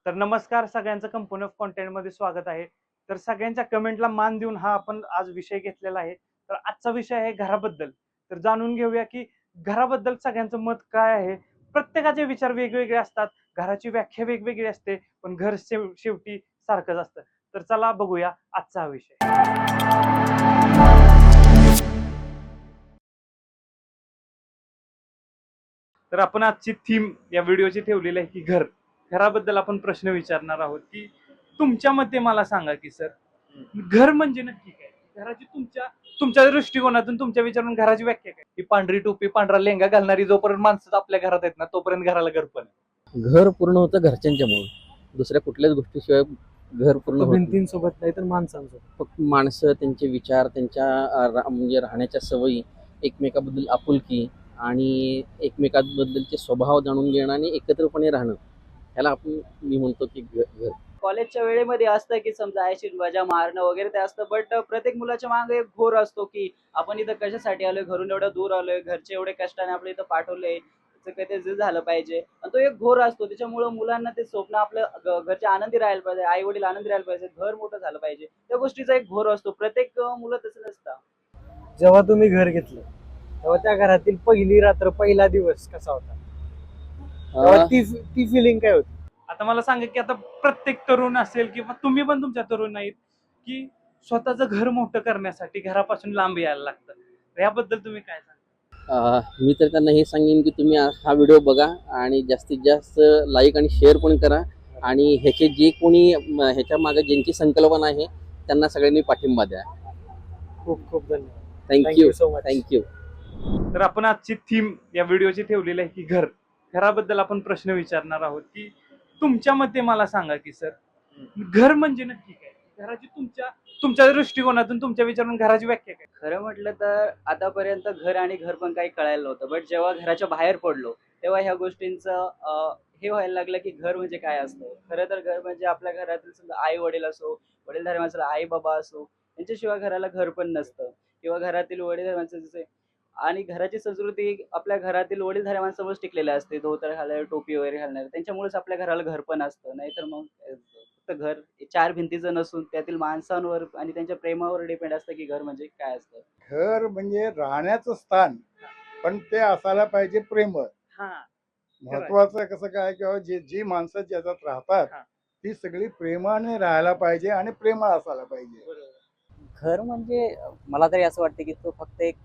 तर नमस्कार सगळ्यांचं कंपनी ऑफ कॉन्टेंट मध्ये स्वागत आहे. तर सगळ्यांच्या कमेंटला मान देऊन हा आपण आज विषय घेतलेला आहे. तर आजचा विषय आहे घराबद्दल. तर जाणून घेऊया की घराबद्दल सगळ्यांचं मत काय आहे. प्रत्येकाचे विचार वेगवेगळे असतात, घराची व्याख्या वेगवेगळी असते, पण घर शेवटी सारखंच असतं. तर चला बघूया आजचा हा विषय. तर आपण आजची थीम या व्हिडिओची ठेवलेली आहे की घराबद्दल आपण प्रश्न विचारणार आहोत की तुमच्या मते मला सांगा की सर, घर म्हणजे नक्की काय? घराची तुमच्या दृष्टिकोनातून, तुमच्या विचारून घराची व्याख्या काय? ही पांढरी टोपी पांढरा लेंगा घालणारी जोपर्यंत माणसं आपल्या घरात आहेत ना, तोपर्यंत घराला घर पण आहे. घर पूर्ण होतं घरच्यांच्यामुळे, दुसऱ्या कुठल्याच गोष्टीशिवाय घर पूर्ण होत नाही. भिंतींसोबत नाही तर माणसांसोबत. फक्त माणसं, त्यांचे विचार, त्यांच्या म्हणजे राहण्याच्या सवयी, एकमेकाबद्दल आपुलकी आणि एकमेकाबद्दलचे स्वभाव जाणून घेणं आणि एकत्रपणे राहणं, ह्याला मी म्हणतो की घर. कॉलेजच्या वेळेमध्ये असतं की समजा आयशी मजा मारणं वगैरे ते असतं, बट प्रत्येक मुलाच्या मागे एक घोर असतो की आपण इथं कशासाठी आलोय, घरून एवढं दूर आलोय, घरचे एवढे कष्टाने आपल्या इथं पाठवले, त्याचं काही झालं पाहिजे. आणि तो एक घोर असतो. त्याच्यामुळे मुलांना ते स्वप्न आपलं घरचे आनंदी राहायला पाहिजे, आई वडील आनंदी राहायला पाहिजे, घर मोठं झालं पाहिजे, त्या गोष्टीचा एक घोर असतो. प्रत्येक मुलं तसं नसतं. जेव्हा तुम्ही घर घेतलं तेव्हा त्या घरातील पहिली रात्र, पहिला दिवस कसा होता? तेव्हा ती फिलिंग काय होती? आता मला सांगा की आता प्रत्येक तरुण असेल किंवा तुम्ही पण तुमच्या तरुण नाहीत की स्वतःचं घर मोठं करण्यासाठी घरापासून लांब यायला लागतं. तर याबद्दल तुम्ही काय सांगा? मी तर त्यांना हे सांगेन की तुम्ही हा व्हिडिओ बघा आणि जास्तीत जास्त लाईक आणि शेअर पण करा. आणि ह्याचे जे कोणी ह्याच्या मागे ज्यांची संकल्पना आहे त्यांना सगळ्यांनी पाठिंबा द्या. खूप खूप धन्यवाद. Thank you so much. थँक्यू. तर आपण आजची थीम या व्हिडिओची ठेवलेली आहे की घराबद्दल आपण प्रश्न विचारणार आहोत की तुमच्या मते मला सांगा की सर, घर म्हणजे नक्की काय? घराची तुमच्या दृष्टिकोनातून, तुमच्या विचारून घराची व्याख्या काय? खरं म्हटलं तर आतापर्यंत घर आणि घर पण काही कळायला नव्हतं, बट जेव्हा घराच्या बाहेर पडलो तेव्हा ह्या गोष्टींचं हे व्हायला लागलं की घर म्हणजे काय असतं. खरं तर घर म्हणजे आपल्या घरातील समजा आई वडील असो, वडीलधारी माणसाला आई बाबा असो, यांच्याशिवाय घराला घर पण नसतं. किंवा घरातील वडीलधारी माणसं जसे, आणि घराची संस्कृती आपल्या घरातील वडीलधाऱ्या माणसामुळेच टिकलेली असते. धोतर घालणारे, टोपी वगैरे घालणारे, त्यांच्यामुळेच आपल्या घराला घर पण असतं. नाहीतर मग फक्त घर चार भिंतीचं नसून त्यातील माणसांवर आणि त्यांच्या प्रेमावर डिपेंड असतं की घर म्हणजे काय असतं. घर म्हणजे राहण्याचं स्थान, पण ते असायला पाहिजे प्रेमळ. हा, महत्वाचं कसं काय, किंवा जी माणसं ज्याच्यात राहतात हा. ती सगळी प्रेमाने राहायला पाहिजे आणि प्रेमळ असायला पाहिजे. घर म्हणजे मला तरी असं वाटतं की तो फक्त एक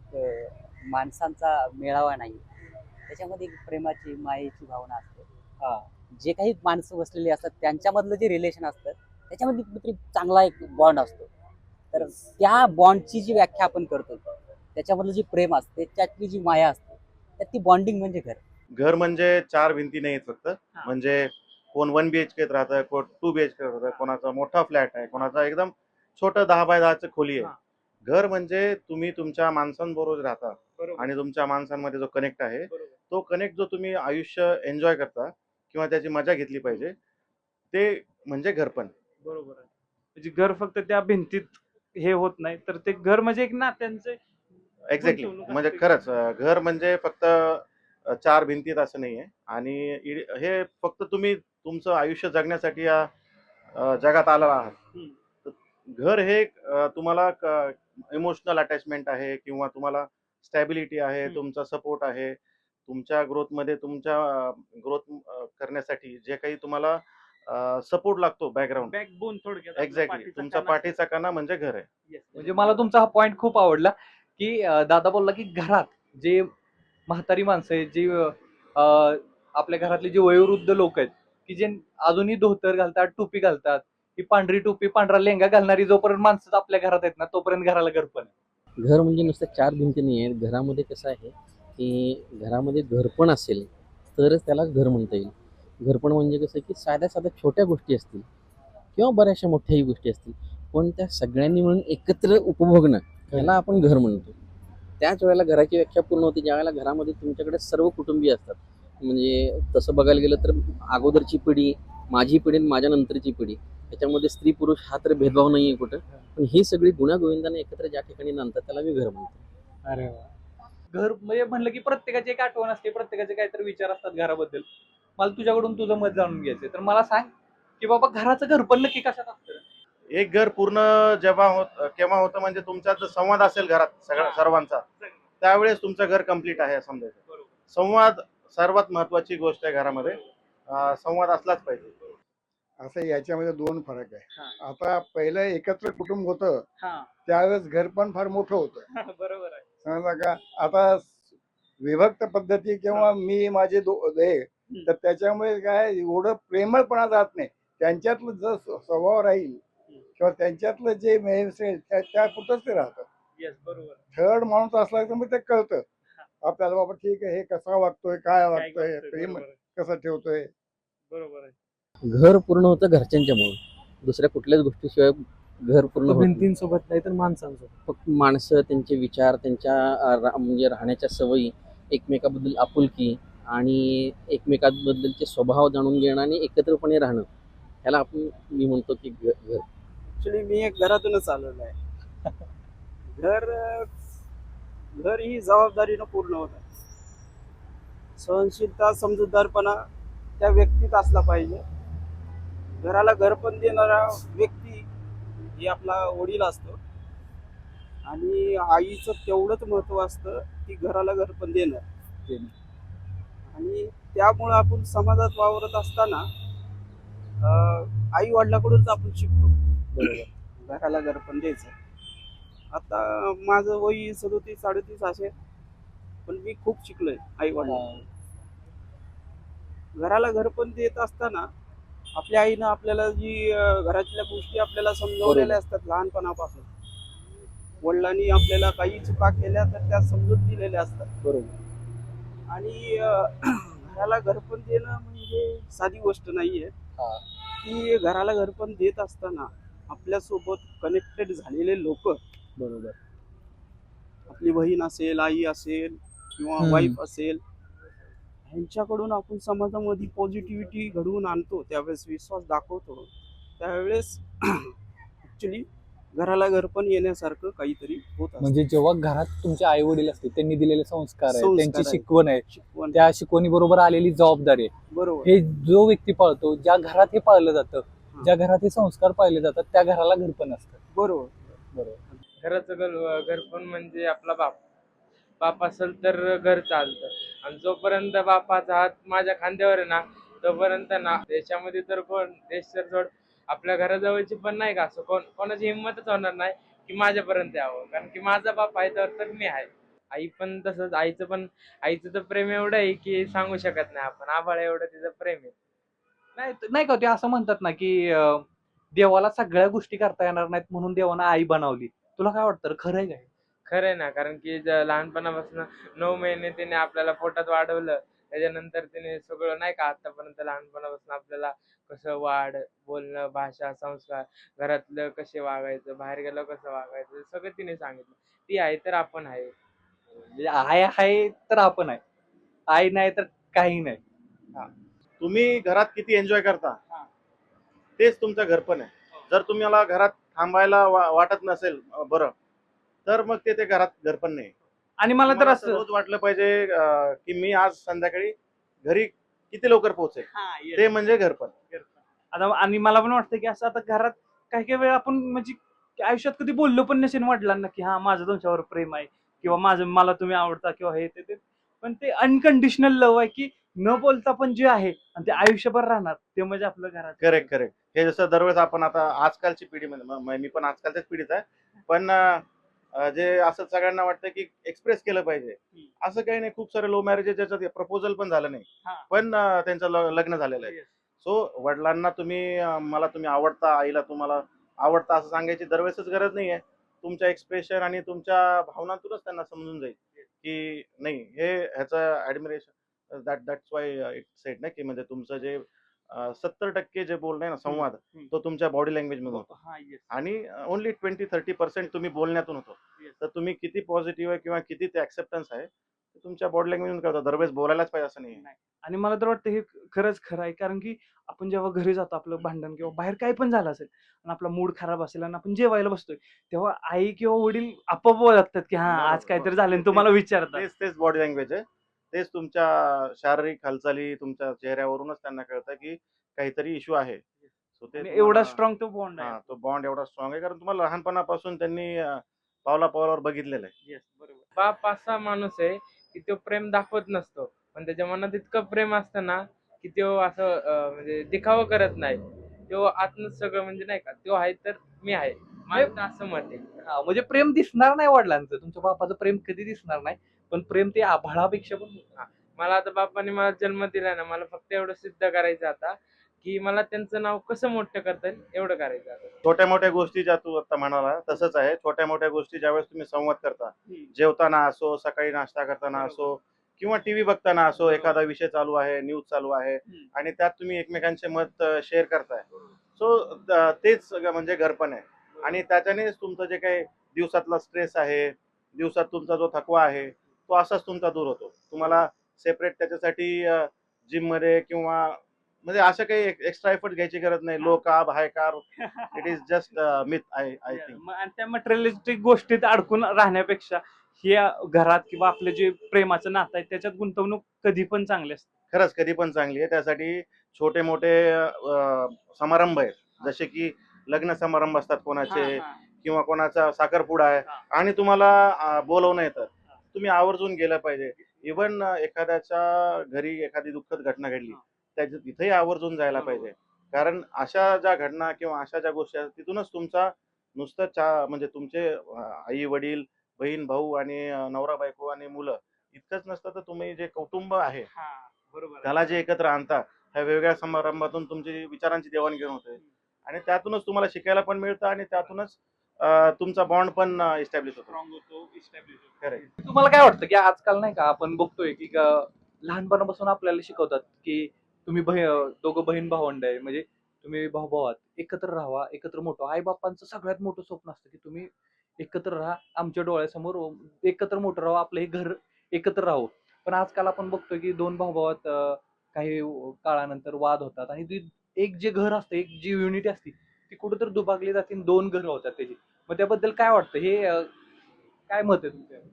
माणसांचा मेळावा नाही, त्याच्यामध्ये एक प्रेमाची, मायेची भावना असते. जे काही माणसं बसलेली असतात त्यांच्यामधलं जे रिलेशन असतं त्याच्यामध्ये कुठेतरी चांगला एक बॉन्ड असतो. तर त्या बॉन्डची जी व्याख्या आपण करतो, त्याच्यामधलं जे प्रेम असते, त्याच्यातली जी माया असते, तर ती बॉन्डिंग म्हणजे घर. घर म्हणजे चार भिंती नाहीत फक्त. म्हणजे कोण 1 BHK राहतं, कोण 2 BHK राहतं, कोणाचा मोठा फ्लॅट आहे, कोणाचा एकदम छोटं 10 बाय 10 खोली आहे. घर म्हणजे तुम्ही तुमच्या माणसांबरोबर राहता आणि तुमच्या माणसांमध्ये जो कनेक्ट आहे, तो कनेक्ट जो तुम्ही आयुष्य एन्जॉय करता किंवा त्याची मजा घेतली पाहिजे, ते म्हणजे घरपण. बरोबर आहे. म्हणजे घर फक्त त्या भिंतीत हे होत नाही, तर ते घर म्हणजे एक नात्यांचे एक्झॅक्टली. म्हणजे खरंच घर म्हणजे फक्त चार भिंतीत असं नाहीये. आणि हे फक्त तुम्ही तुमचं आयुष्य जगण्यासाठी या जगात आला आहात. तर घर हे तुम्हाला इमोशनल अटॅचमेंट आहे किंवा तुम्हाला स्टॅबिलिटी आहे, तुमचा सपोर्ट आहे, तुमच्या ग्रोथमध्ये, तुमच्या ग्रोथ करण्यासाठी जे काही तुम्हाला सपोर्ट लागतो, बॅकग्राऊंड. बॅकबोन थोडक्यात. एक्झॅक्टली. तुमचा पाठीचा कणा म्हणजे घर आहे. म्हणजे मला तुमचा हा पॉइंट खूप आवडला की दादा बोलला की घरात जे म्हातारी माणसं आहेत, जी आपल्या घरातले जे वयोवृद्ध लोक आहेत की जे अजूनही धोतर घालतात, टोपी घालतात, ही पांढरी टोपी पांढरा लेंगा घालणारी जोपर्यंत माणसं आपल्या घरात आहेत ना, तोपर्यंत घराला घर पण आहे. घर म्हणजे नुसतं चार भिंती नाही आहेत. घरामध्ये कसं आहे की घरामध्ये घरपण असेल तरच त्याला घर म्हणता येईल. घरपण म्हणजे कसं की साध्या साध्या छोट्या गोष्टी असतील किंवा बऱ्याचशा मोठ्याही गोष्टी असतील, पण त्या सगळ्यांनी मिळून एकत्र उपभोगणं, त्याला आपण घर म्हणतो. त्याच वेळेला घराची व्याख्या पूर्ण होते ज्या वेळेला घरामध्ये तुमच्याकडे सर्व कुटुंबीय असतात. म्हणजे तसं बघायला गेलं तर अगोदरची पिढी, माझी पिढी आणि माझ्या नंतरची पिढी, त्याच्यामध्ये स्त्री पुरुष हा तर भेदभाव नाही आहे कुठं, पण ही सगळी गुण्यागोविंदाने एकत्र ज्या ठिकाणी नांदतात त्याला मी घर म्हणतो. अरे वा. घर म्हणजे म्हणलं की प्रत्येकाची एक आठवण असते, प्रत्येकाचे काहीतरी विचार असतात घराबद्दल. मला तुझ्याकडून तुझं मत जाणून घ्यायचंय. तर मला सांग की बाबा घराचं घरपण नक्की कशात असतं? एक घर पूर्ण केव्हा होतं म्हणजे तुमचा जर संवाद असेल घरात सगळ्या सर्वांचा, त्यावेळेस तुमचं घर कम्प्लीट आहे असं समजायचं. संवाद सर्वात महत्वाची गोष्ट आहे घरामध्ये. संवाद असलाच पाहिजे. असं याच्यामध्ये दोन फरक आहे. आता पहिलं एकत्र कुटुंब होतं हा त्यावेळेस घर पण फार मोठं होतं, बरोबर आहे. समजलं का. आता विभक्त पद्धती किंवा मी माझे तर त्याच्यामुळे काय एवढं प्रेमळपणा जात नाही. त्यांच्यातलं जर स्वभाव राहील किंवा त्यांच्यातलं जे असेल त्यापुरतंच ते राहतं. येस बरोबर. थर्ड माणूस असला तर मग ते कळतं आपल्याला, बाबा ठीक आहे हे कसा वागतोय, काय वागतोय, प्रेम कसं ठेवतोय. बरोबर आहे. घर पूर्ण होतं घरच्यांच्यामुळं, दुसऱ्या कुठल्याच गोष्टीशिवाय घर पूर्ण होत नाही. भिंतींसोबत नाही तर माणसांसोबत. फक्त माणसं, त्यांचे विचार, त्यांच्या म्हणजे राहण्याच्या सवयी, एकमेकाबद्दल आपुलकी आणि एकमेकांबद्दलचे स्वभाव जाणून घेणं आणि एकत्रपणे राहणं, ह्याला मी म्हणतो की घर. ऍक्च्युली मी एक घरातूनच आलेलो आहे. घर ही जबाबदारीनं पूर्ण होत आहे. सहनशीलता, समजूतदारपणा त्या व्यक्तीत असला पाहिजे. घराला घरपण देणारा व्यक्ती ही आपला वडील असतो आणि आईचं तेवढंच महत्व असतं की घराला घरपण देणं. आणि त्यामुळं आपण समाजात वावरत असताना आई वडिलाकडूनच आपण शिकतो घराला घरपण द्यायचं. आता माझं वय 37-38 असेल, पण मी खूप शिकलोय आई वडिलांकडून. घराला घरपण देत असताना आपल्या आईनं आपल्याला जी घरातल्या गोष्टी आपल्याला समजावलेल्या असतात लहानपणापासून. वडिलांनी आपल्याला काही चुका केल्या तर त्या समजून दिलेल्या असतात. बरोबर. आणि घराला घरपण देणं म्हणजे साधी गोष्ट नाहीये. की घराला घरपण देत असताना आपल्यासोबत कनेक्टेड झालेले लोक, बरोबर. आपली बहीण असेल, आई असेल किंवा वाईफ असेल, ह्यांच्याकडून आपण समाजामध्ये पॉझिटिव्हिटी घडवून आणतो, त्यावेळेस विश्वास दाखवतो, त्यावेळेस ऍक्च्युली घराला घरपण येण्यासारखं काहीतरी होत असतं. म्हणजे जेव्हा घरात तुमचे आई वडील असतील, त्यांनी दिलेले संस्कार आहे, संस्कार त्यांची आहे. शिकवण आहे, शिकवण त्या शिकवणी बरोबर आलेली जबाबदारी आहे, बरोबर. हे जो व्यक्ती पाळतो, ज्या घरात हे पाळलं जातं, ज्या घरात हे संस्कार पाळले जातात, त्या घराला घरपण असतं. बरोबर. बरोबर. घराचं घरपण म्हणजे आपला बाप असेल तर घर चालतं. आणि जोपर्यंत बापाचा हात माझ्या खांद्यावर आहे ना, तोपर्यंत ना देशामध्ये तर देश तर सोड, आपल्या घराजवळची पण नाही का असं कोणाची हिंमतच होणार नाही की माझ्यापर्यंत यावं. कारण की माझा बाप आहे तर मी आहे. आई पण तसंच. आईचं तर प्रेम एवढं आहे की सांगू शकत नाही आपण. आभाळ एवढं तिचं प्रेम आहे. नाही का ते असं म्हणतात ना की देवाला सगळ्या गोष्टी करता येणार नाहीत म्हणून देवानं आई बनवली. तुला काय वाटतं रे, खरं आहे काय? खरं आहे ना. कारण की लहानपणापासून 9 महिने तिने आपल्याला पोटात वाढवलं, त्याच्यानंतर तिने सगळं नाही का आतापर्यंत लहानपणापासून आपल्याला कसं बोलणं, भाषा, संस्कार, घरातलं कसे वागायचं, बाहेर गेलं कसं वागायचं, सगळं तिने सांगितलं. ती आहे तर आपण आहे. म्हणजे आई आहे तर आपण आहे, आई नाही तर काही नाही. तुम्ही घरात किती एन्जॉय करता तेच तुमचं घरपण आहे. जर तुम्हाला घरात थांबायला वाटत नसेल बरं, तर मग ते घरात घरपण नाही. आणि मला तर तुम्हाला असं रोज वाटलं पाहिजे की मी आज संध्याकाळी घरी किती लवकर पोहोचेल, ते म्हणजे घरपण. आता आणि मला पण वाटतं की असं आता घरात काही काही वेळा आपण म्हणजे आयुष्यात कधी बोललो पण नसेल वडिलांना की हा माझं तुमच्यावर प्रेम आहे किंवा मला तुम्ही आवडता किंवा हे ते, पण ते अनकंडिशनल लव्ह आहे की न बोलता पण जे आहे आणि ते आयुष्यभर राहणार ते म्हणजे आपलं घरात. करेक्ट. हे जसं दरवेळेस आपण आता आजकालची पिढीमध्ये, मी पण आजकालच्याच पिढीत आहे, पण जे असं सगळ्यांना वाटतं की एक्सप्रेस केलं पाहिजे. असं काही नाही. खूप सारे लो मॅरेजेस ज्याच्यात प्रपोजल पण झालं नाही, पण त्यांचं लग्न झालेलं आहे. सो वडिलांना मला तुम्ही आवडता, आईला तुम्हाला आवडता असं सांगायची दरवेळेसच गरज नाही आहे. तुमच्या एक्सप्रेशन आणि तुमच्या भावनांतूनच त्यांना समजून जाईल की नाही हे ह्याचं ऍडमिरेशन. दॅट्स वाय इट सेड ना की म्हणजे तुमचं जे 70% जे बोलणं आहे ना संवाद, तो तुमच्या बॉडी लँग्वेज मधून होतो आणि ओनली 20-30% तुम्ही बोलण्यातून होतो. तर तुम्ही किती पॉझिटिव्ह आहे किंवा किती ते ऍक्सेप्टन्स आहे ते तुमच्या बॉडी लँग्वेज करतो. दरवेळेस बोलायलाच पाहिजे असं नाही. आणि मला तर वाटतं हे खरंच खरं आहे. कारण की आपण जेव्हा घरी जातो, आपलं भांडण किंवा बाहेर काही पण झालं असेल आणि आपला मूड खराब असेल आणि आपण जेवायला बसतोय, तेव्हा आई किंवा वडील आपोआप ओळखतात की हा आज काहीतरी झालं आणि तुम्हाला विचारतात. तेच बॉडी लँग्वेज आहे. तेच तुमच्या शारीरिक हालचाली तुमच्या चेहऱ्यावरूनच त्यांना कळतं की काहीतरी इश्यू आहे. असतो ते एवढा तुम्हाला- स्ट्रॉंग तो बॉन्ड आहे. हा, तो बॉन्ड एवढा स्ट्रॉंग आहे कारण तुम्हाला लहानपणापासून त्यांनी पावला पावलावर बघितलेलं आहे. येस, बरोबर. बाप असा माणूस आहे की तो प्रेम दाखवत नसतो, पण त्याच्या मनात इतकं प्रेम असतं ना की तो असं म्हणजे दिखावा करत नाही. तो आतनं सगळं म्हणजे नाही का, तो आहे तर मी आहे, माझं तर असं मत आहे. हा, म्हणजे प्रेम दिसणार नाही वडिलांचं, तुमच्या बापाचं प्रेम कधी दिसणार नाही, पण प्रेम ते आभाळापेक्षा पण मोठं. मला आता बापाने मला जन्म दिला ना, मला फक्त एवढं सिद्ध करायचं आता की मला त्यांचं नाव कसं मोठं करता येईल एवढं करायचं आता. छोट्या मोठ्या गोष्टी ज्या तू आता म्हणाला तसंच आहे. छोट्या मोठ्या गोष्टी ज्यावेळेस तुम्ही संवाद करता, जेवताना असो, सकाळी नाश्ता करताना असो किंवा टीव्ही बघताना असो, एखादा विषय चालू आहे, न्यूज चालू आहे आणि त्यात तुम्ही एकमेकांचे मत शेअर करताय, सो तेच म्हणजे घरपण आहे. आणि त्याच्यानेच तुमचं जे काही दिवसातला स्ट्रेस आहे, दिवसात तुमचा जो थकवा आहे, तो असाच तुमचा दूर होतो. तुम्हाला सेपरेट त्याच्यासाठी जिम मध्ये किंवा म्हणजे असं काही एक्स्ट्रा एफर्ट घ्यायची गरज नाही. Low carb, high carb, it is just myth. I think आणि त्या मटेरियलिस्टिक गोष्टीत अडकून राहण्यापेक्षा या घरात किंवा आपले जे प्रेमाचं नातं आहे त्याच्यात गुंतवणूक कधी पण चांगली असते. खरंच कधी पण चांगली आहे. त्यासाठी छोटे मोठे समारंभ आहेत, जसे की लग्न समारंभ असतात कोणाचे किंवा कोणाचा साखरपुडा आहे आणि तुम्हाला बोलवणं येतं, तुम्ही आवर्जून गेलं पाहिजे. इव्हन एखाद्याच्या घरी एखादी दुःखद घटना घडली, त्याच्या तिथेही आवर्जून जायला पाहिजे. कारण अशा ज्या घटना किंवा अशा ज्या गोष्टी आहेत तिथूनच तुमचा नुसतं म्हणजे तुमचे आई वडील, बहीण भाऊ आणि नवरा बायको आणि मुलं इतकंच नसतं, तर तुम्ही जे कुटुंब आहे बरोबर. त्याला जे एकत्र आणता, ह्या वेगवेगळ्या समारंभातून तुमची विचारांची देवाणघेवाण होते आणि त्यातूनच तुम्हाला शिकायला पण मिळतं आणि त्यातूनच तुमचा बॉन्ड पण इस्टॅब्लिश होतो. स्ट्रॉंग होतो, इस्टॅब्लिश होतो. करेक्ट. तुम्हाला काय वाटतं की आजकाल नाही का आपण बघतोय की लहानपणापासून आपल्याला शिकवतात की तुम्ही दोघं बहीण भावंड आहे, म्हणजे तुम्ही भाऊ भावात एकत्र राहावा, एकत्र मोठं. आई बापांचं सगळ्यात मोठं स्वप्न असतं की तुम्ही एकत्र राहा, आमच्या डोळ्यासमोर एकत्र मोठं राहा, आपलं हे घर एकत्र राहू. पण आजकाल आपण बघतोय की दोन भाऊ भावात काही काळानंतर वाद होतात आणि एक जे घर असतं, एक जी युनिटी असते ती कुठेतरी दुभागली जाते आणि दोन घर होतात त्याची. मग त्याबद्दल काय वाटतं, हे काय मत आहे तुमचं?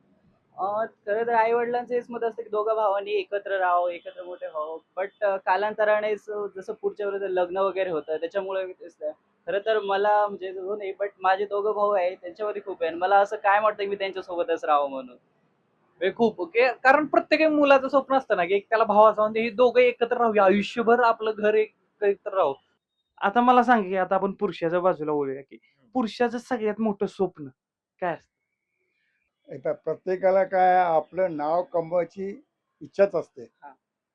खरं तर आई वडिलांचं हेच मत असतं की दोघं भावांनी एकत्र राहावं, एकत्र मोठे व्हावं. बट कालांतराने जसं पुढच्या वेळेस लग्न वगैरे होतं त्याच्यामुळे खरं तर मला म्हणजे हो नाही, बट माझे दोघं भाऊ आहे त्यांच्यामध्ये खूप आहे आणि मला असं काय वाटतं की मी त्यांच्यासोबतच राहावं म्हणून. हे खूप कारण प्रत्येक मुलाचं स्वप्न असतं ना की एक त्याला भाव असावा आणि हे दोघं एकत्र राहूया, आयुष्यभर आपलं घर एकत्र राहू. आता मला सांग की आता आपण पुरुषाच्या बाजूला बोलूया की पुरुषाचं सगळ्यात मोठं स्वप्न काय असतं? आता प्रत्येकाला काय आपलं नाव कमवायची इच्छाच असते.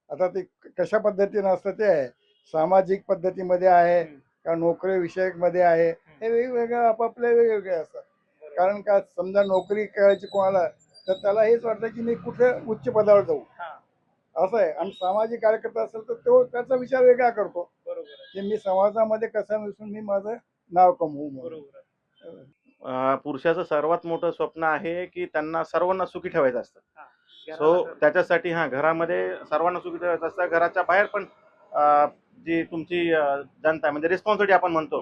आता ते कशा पद्धतीनं असतं ते आहे, सामाजिक पद्धतीमध्ये आहे का नोकरी विषयक मध्ये आहे, हे वेगवेगळं आपापले वेगवेगळे असतात. कारण का समजा नोकरी करायची कोणाला तर त्याला हेच वाटतं की मी कुठे उच्च पदावर जाऊ, असं आहे. आणि सामाजिक कार्यकर्ता असेल तर तो त्याचा विचार वेगळा करतो की मी समाजामध्ये कसं मिसळून मी माझं नाव कमवू म्हणून. पुरुषाचं सर्वात मोठं स्वप्न आहे की त्यांना सर्वांना सुखी ठेवायचं असतं. सो त्याच्यासाठी घरामध्ये सर्वांना सुखी ठेवायचं असतं. घराच्या बाहेर पण जी तुमची जनता आहे म्हणजे रिस्पॉन्सिबिलिटी आपण म्हणतो,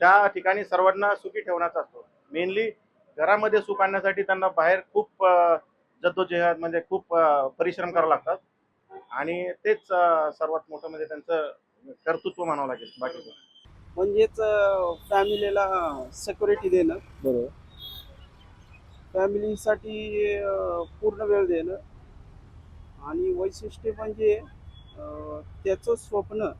त्या ठिकाणी सर्वांना सुखी ठेवण्याचा असतो. मेनली घरामध्ये सुख आणण्यासाठी त्यांना बाहेर खूप जद्दोजहद म्हणजे खूप परिश्रम करावे लागतात आणि तेच सर्वात मोठं म्हणजे त्यांचं कर्तृत्व म्हणावं लागेल. बाकी म्हणजेच फॅमिलीला सिक्युरिटी देणं, बरोबर. फॅमिलीसाठी पूर्ण वेळ देणं आणि वैशिष्ट्य म्हणजे त्याचं स्वप्न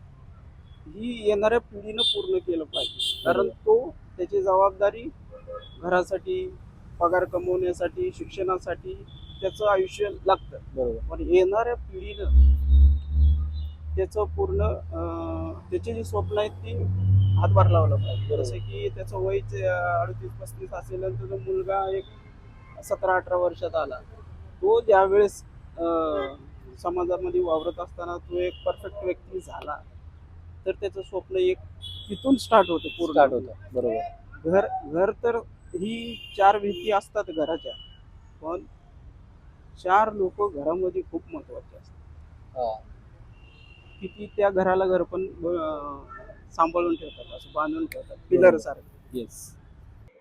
ही येणाऱ्या पिढीनं पूर्ण केलं पाहिजे. कारण तो त्याची जबाबदारी घरासाठी, पगार कमवण्यासाठी, शिक्षणासाठी त्याचं आयुष्य लागतं. बरोबर. पण येणाऱ्या पिढीनं त्याचं पूर्ण त्याची जी स्वप्न आहेत ती हातभार लावला पाहिजे. जसं की त्याचं वय 38-35 असेल आणि त्याचा मुलगा एक 17-18 वर्षात आला, तो ज्यावेळेस समाजामध्ये वावरत असताना तो एक परफेक्ट व्यक्ती झाला तर त्याचं स्वप्न एक तिथून स्टार्ट होतं पूर्ण. स्टार्ट होतं. बरोबर. घर तर ही 4 भिंती असतात घराच्या, पण 4 लोक घरामध्ये खूप महत्वाचे असतात. किती त्या घराला घर पण सांभाळून ठेवतात, असं बांधून ठेवतात पिलर सारखं. येस.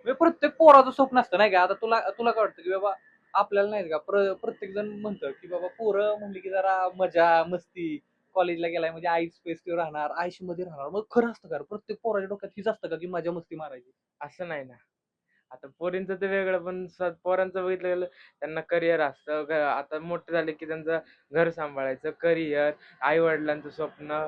प्रत्येक पोराचं स्वप्न असतं नाही का. आता तुला काय वाटतं की बाबा आपल्याला नाही का प्रत्येक जण म्हणतं की बाबा पोरं म्हणली की जरा मजा मस्ती, कॉलेजला गेलाय म्हणजे आईच पेस्टीवर राहणार, आईशी मध्ये राहणार. मग खरं असतं का रे? प्रत्येक पोराच्या डोक्यात हीच असतं का की मजा मस्ती मारायची? असं नाही ना. आता पोरींचं ते वेगळं, पण पोरांचं बघितलं गेलं त्यांना करिअर असतं. आता मोठे झाले की त्यांचं घर सांभाळायचं, करिअर, आई वडिलांचं स्वप्न,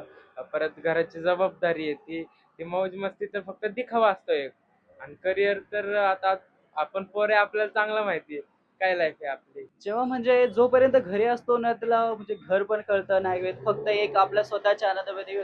परत घराची जबाबदारी येते. ती मौज मस्ती तर फक्त दिखावा असतो एक. आणि करिअर तर आता आपण पोरे, आपल्याला चांगलं माहिती आहे काय लाईफ आहे आपली. जेव्हा म्हणजे जोपर्यंत घरी असतो ना, त्याला म्हणजे घर पण कळतं नाही कळत. फक्त एक आपल्या स्वतःच्या आनंदामध्ये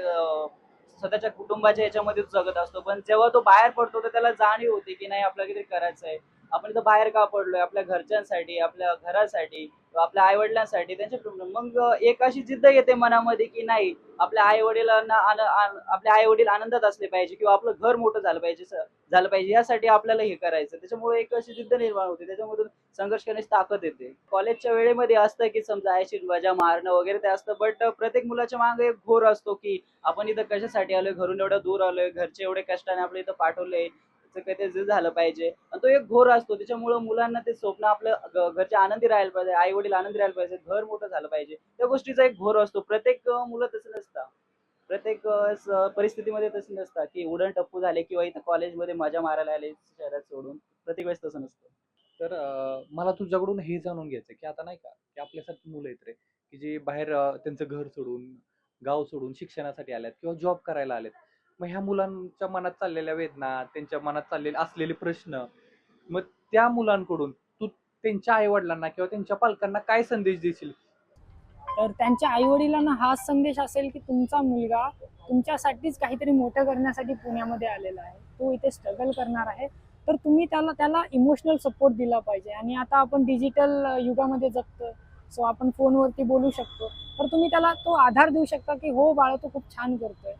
स्वतःच्या कुटुंबाच्या याच्यामध्येच जगत असतो. पण जेव्हा तो बाहेर पडतो तर त्याला जाणीव होते की नाही, आपल्याला काहीतरी करायचं आहे. आपण इथं बाहेर का पडलोय? आपल्या घरच्यांसाठी, आपल्या घरासाठी, किंवा आपल्या आई वडिलांसाठी, त्यांच्या मग एक अशी जिद्द येते मनामध्ये की नाही, आपल्या आई वडिलांना आपले आई वडील आनंदात असले पाहिजे, किंवा आपलं घर मोठं झालं पाहिजे यासाठी आपल्याला हे करायचं. त्याच्यामुळे एक अशी जिद्द निर्माण होते, त्याच्यामधून संघर्ष करण्याची ताकद येते. कॉलेजच्या वेळेमध्ये असतं की समजा आयशी मजा मारणं वगैरे ते असतं, बट प्रत्येक मुलाच्या मागे एक घोर असतो की आपण इथं कशासाठी आलोय, घरून एवढं दूर आलोय, घरचे एवढे कष्टाने आपल्या इथं पाठवलंय, त्याचं काहीतरी झालं पाहिजे. आणि तो एक घोर असतो. त्याच्यामुळे मुलांना ते स्वप्न, आपलं घरचे आनंदी राहायला पाहिजे, आई वडील आनंदी राहायला पाहिजे, घर मोठं झालं पाहिजे, त्या गोष्टीचा एक घोर असतो. प्रत्येक मुलं तसं नसतं. प्रत्येक परिस्थितीमध्ये तसं नसतं की उडण टप्पू झाले किंवा इथं कॉलेजमध्ये मजा मारायला आले शहरात सोडून. प्रत्येक वेळेस तसं नसतं. तर मला तुझ्याकडून हे जाणून घ्यायचं की आता नाही का, की आपल्यासारखी मुलं आहेत रे, की जे बाहेर त्यांचं घर सोडून, गाव सोडून शिक्षणासाठी आल्यात किंवा जॉब करायला आलेत. मग ह्या मुलांच्या मनात चाललेल्या वेदना, त्यांच्या मनात चाललेले असलेले प्रश्न, मग त्या मुलांकडून तू त्यांच्या आई वडिलांना किंवा त्यांच्या पालकांना काय संदेश देशील? तर त्यांच्या आई वडिलांना हाच संदेश असेल की तुमचा मुलगा तुमच्यासाठीच काहीतरी मोठं करण्यासाठी पुण्यामध्ये आलेला आहे, तो इथे स्ट्रगल करणार आहे. तर तुम्ही त्याला इमोशनल सपोर्ट दिला पाहिजे. आणि आता आपण डिजिटल युगामध्ये जगतो, सो आपण फोनवरती बोलू शकतो. तर तुम्ही त्याला तो आधार देऊ शकता की हो बाळा, तो खूप छान करतोय.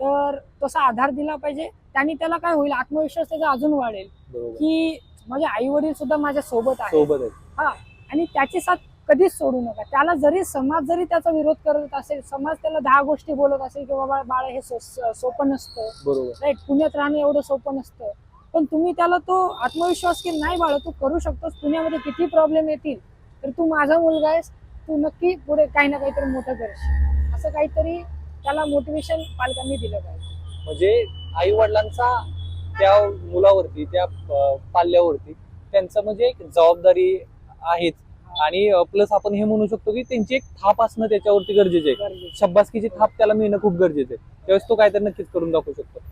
तर तसा आधार दिला पाहिजे. त्याने त्याला काय होईल, आत्मविश्वास त्याचा अजून वाढेल की माझे आई वडील सुद्धा माझ्या सोबत आहेत. हा, आणि त्याची साथ कधीच सोडू नका. त्याला जरी समाज जरी त्याचा विरोध करत असेल, समाज त्याला 10 गोष्टी बोलत असेल की बाबा बाळा हे सोपं नसतं, राईट, पुण्यात राहणं एवढं सोपं नसतं, पण तुम्ही त्याला तो आत्मविश्वास की नाही बाळा तू करू शकतोस, पुण्यामध्ये किती प्रॉब्लेम येतील तर तू माझा मुलगा आहेस, तू नक्की पुढे काही ना काहीतरी मोठं करशील, असं काहीतरी त्याला मोटिवेशन पालकांनी दिलं पाहिजे. म्हणजे आई वडिलांचा त्या मुलावरती, त्या पाल्यावरती त्यांचं म्हणजे एक जबाबदारी आहेच. आणि प्लस आपण हे म्हणू शकतो की त्यांची एक थाप असणं त्याच्यावरती गरजेचे आहे. शब्बासकीची थाप त्याला मिळणं खूप गरजेचं आहे. त्यावेळेस तो काहीतरी नक्कीच करून दाखवू शकतो.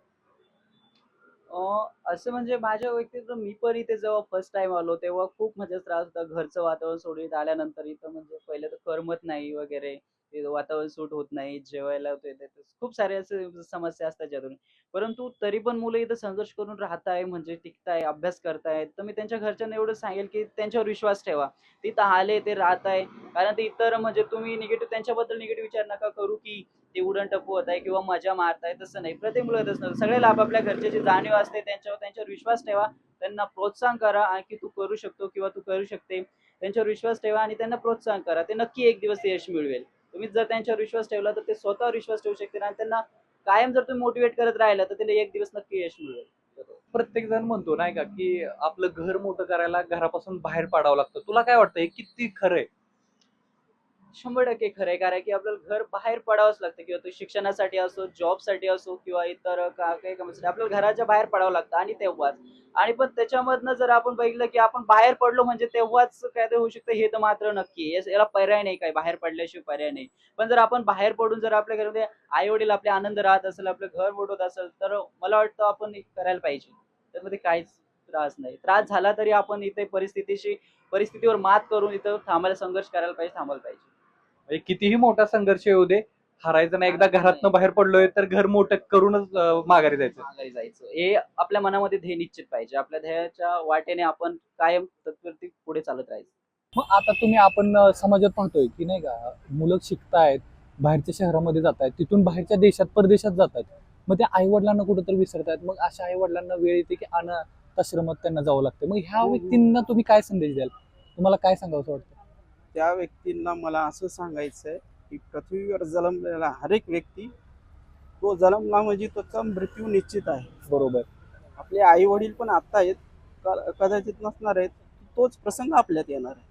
असं म्हणजे माझ्या व्यक्तिगत मी पण इथे जेव्हा फर्स्ट टाइम आलो तेव्हा खूप म्हणजे त्रास होता. घरचं वातावरण सोडून इथं आल्यानंतर इथं म्हणजे पहिले तर करमत नाही वगैरे, ते वातावरण सूट होत नाही, जेवायला होते, खूप सारे असे समस्या असतात ज्यातून. परंतु तरी पण मुलं इथं संघर्ष करून राहताय, म्हणजे टिकताय, अभ्यास करतायत. तर मी त्यांच्या घरच्यांना एवढं सांगेल की त्यांच्यावर विश्वास ठेवा. ते इथं आले, ते राहत आहे. कारण ते इतर म्हणजे तुम्ही निगेटिव्ह त्यांच्याबद्दल निगेटिव्ह विचार नका करू की ते उडण टप्पू होत आहे किंवा मजा मारताय, तसं नाही. प्रत्येक मुलं तसं नसतं. सगळ्याला आपापल्या घरच्याची जाणीव असते, त्यांच्यावर विश्वास ठेवा, त्यांना प्रोत्साहन करा आणि की तू करू शकतो किंवा तू करू शकते. त्यांच्यावर विश्वास ठेवा आणि त्यांना प्रोत्साहन करा. ते नक्की एक दिवस यश मिळवेल. तुम्ही जर त्यांच्यावर विश्वास ठेवला तर ते स्वतःवर विश्वास ठेवू शकतील, आणि त्यांना कायम जर तुम्ही मोटिवेट करत राहिला तर त्याला एक दिवस नक्की यश मिळवेल. प्रत्येक जण म्हणतो नाही का की आपलं घर मोठं करायला घरापासून बाहेर पाडावं लागतं. तुला काय वाटतं, हे किती खरं आहे? 100% खरं आहे. कारण की आपल्याला घर बाहेर पडावंच लागतं, किंवा तो शिक्षणासाठी असो, जॉबसाठी असो, किंवा इतर काही कामासाठी आपल्याला घराच्या बाहेर पडावं लागतं. आणि तेव्हाच, आणि पण त्याच्यामधनं जर आपण बघितलं की आपण बाहेर पडलो म्हणजे तेव्हाच काय ते होऊ शकतं, हे तर मात्र नक्की आहे. याला पर्याय नाही, काय बाहेर पडल्याशिवाय पर्याय नाही. पण जर आपण बाहेर पडून जर आपल्या घरामध्ये आई वडील आपले आनंद राहत असेल, आपलं घर मोठत असेल, तर मला वाटतं आपण हे करायला पाहिजे. त्यामध्ये काहीच त्रास नाही. त्रास झाला तरी आपण इथे परिस्थितीवर मात करून इथं संघर्ष करायला पाहिजे, थांबायला पाहिजे. म्हणजे कितीही मोठा संघर्ष येऊ दे, हरायचं नाही. एकदा घरातनं बाहेर पडलोय तर घर मोठं करूनच माघारी जायचं. माघारी जायचं हे आपल्या मनामध्ये ध्येय निश्चित पाहिजे. आपल्या ध्येयाच्या वाटेने आपण कायम तत्परती पुढे चालत राहायचं. मग आता आपण समाजात पाहतोय की नाही का, मुलं शिकतायत, बाहेरच्या शहरामध्ये जात आहेत, तिथून बाहेरच्या देशात, परदेशात जातात. मग त्या आई वडिलांना कुठेतरी विसरतात. मग अशा आई वडिलांना वेळ येते की अनाथ आश्रमात त्यांना जावं लागतं. मग ह्या व्यक्तींना तुम्ही काय संदेश द्याल? तुम्हाला काय सांगावं वाटतं? त्या व्यक्तींना मला असं सांगायचं आहे की पृथ्वीवर जन्मलेला हर एक व्यक्ती, तो जन्मला म्हणजे त्याचा मृत्यू निश्चित आहे. बरोबर. आपले आई वडील पण आत्ता आहेत, कदाचित नसणार आहेत, तोच प्रसंग आपल्यात येणार आहे.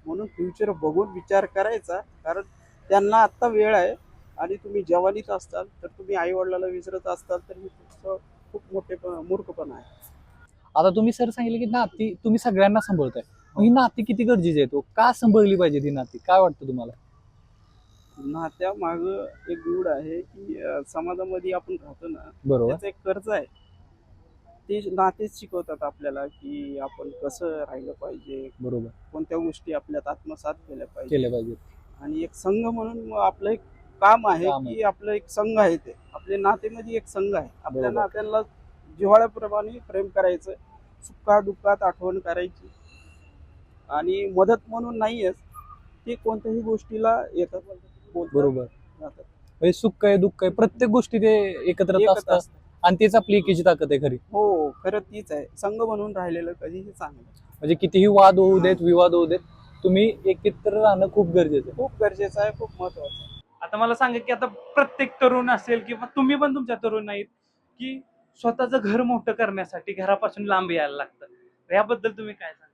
म्हणून फ्युचर बघून विचार करायचा, कारण त्यांना आत्ता वेळ आहे. आणि तुम्ही जवानीत असताल तर तुम्ही आई वडिलाला विसरत असताल तर हे तुमचं खूप मोठे मूर्खपणा आहे. आता तुम्ही सर सांगितलं की नाती तुम्ही सगळ्यांना सांभाळताय, मग ही नाती किती गरजेची आहे? तो का सांभाळली पाहिजे ती नाती? काय वाटतं तुम्हाला? नात्या माग एक गुण आहे की समाजामध्ये आपण राहतो ना, बरोबर. त्याचं एक कर्ज आहे. ते नातेच शिकवतात आपल्याला की आपण कसं राहिलं पाहिजे, बरोबर. कोणत्या गोष्टी आपल्यात आत्मसात केल्या पाहिजे. केलं पाहिजे. आणि एक संघ म्हणून मग आपलं एक काम आहे काम आहे. की आपलं एक संघ आहे, ते आपल्या नातेमध्ये एक संघ आहे. आपल्या बरोबर. नात्यांना जिव्हाळ्याप्रमाणे प्रेम करायचं, सुखा दुःखात आठवण करायची आणि मदत म्हणून नाहीयेच, ते कोणत्याही गोष्टीला येतात, बोलतात, बरोबर. जातात. म्हणजे सुख आहे दुःख आहे प्रत्येक गोष्टी ते एकत्र एकच असतात असतात. आणि तेच आपली एकीची ताकद आहे खरी. हो, खरं तीच आहे. संघ म्हणून राहिलेलं कधीही चांगलं, म्हणजे कितीही वाद होऊ देत विवाद होऊ देत तुम्ही एकत्र राहणं खूप गरजेचं आहे. खूप गरजेचं आहे, खूप महत्वाचं आहे. आता मला सांगा की आता प्रत्येक तरुण असेल किंवा तुम्ही पण तुमच्या तरुण आहेत की स्वतःचं घर मोठं करण्यासाठी घरापासून लांब यायला लागतं, तर याबद्दल तुम्ही काय सांगा?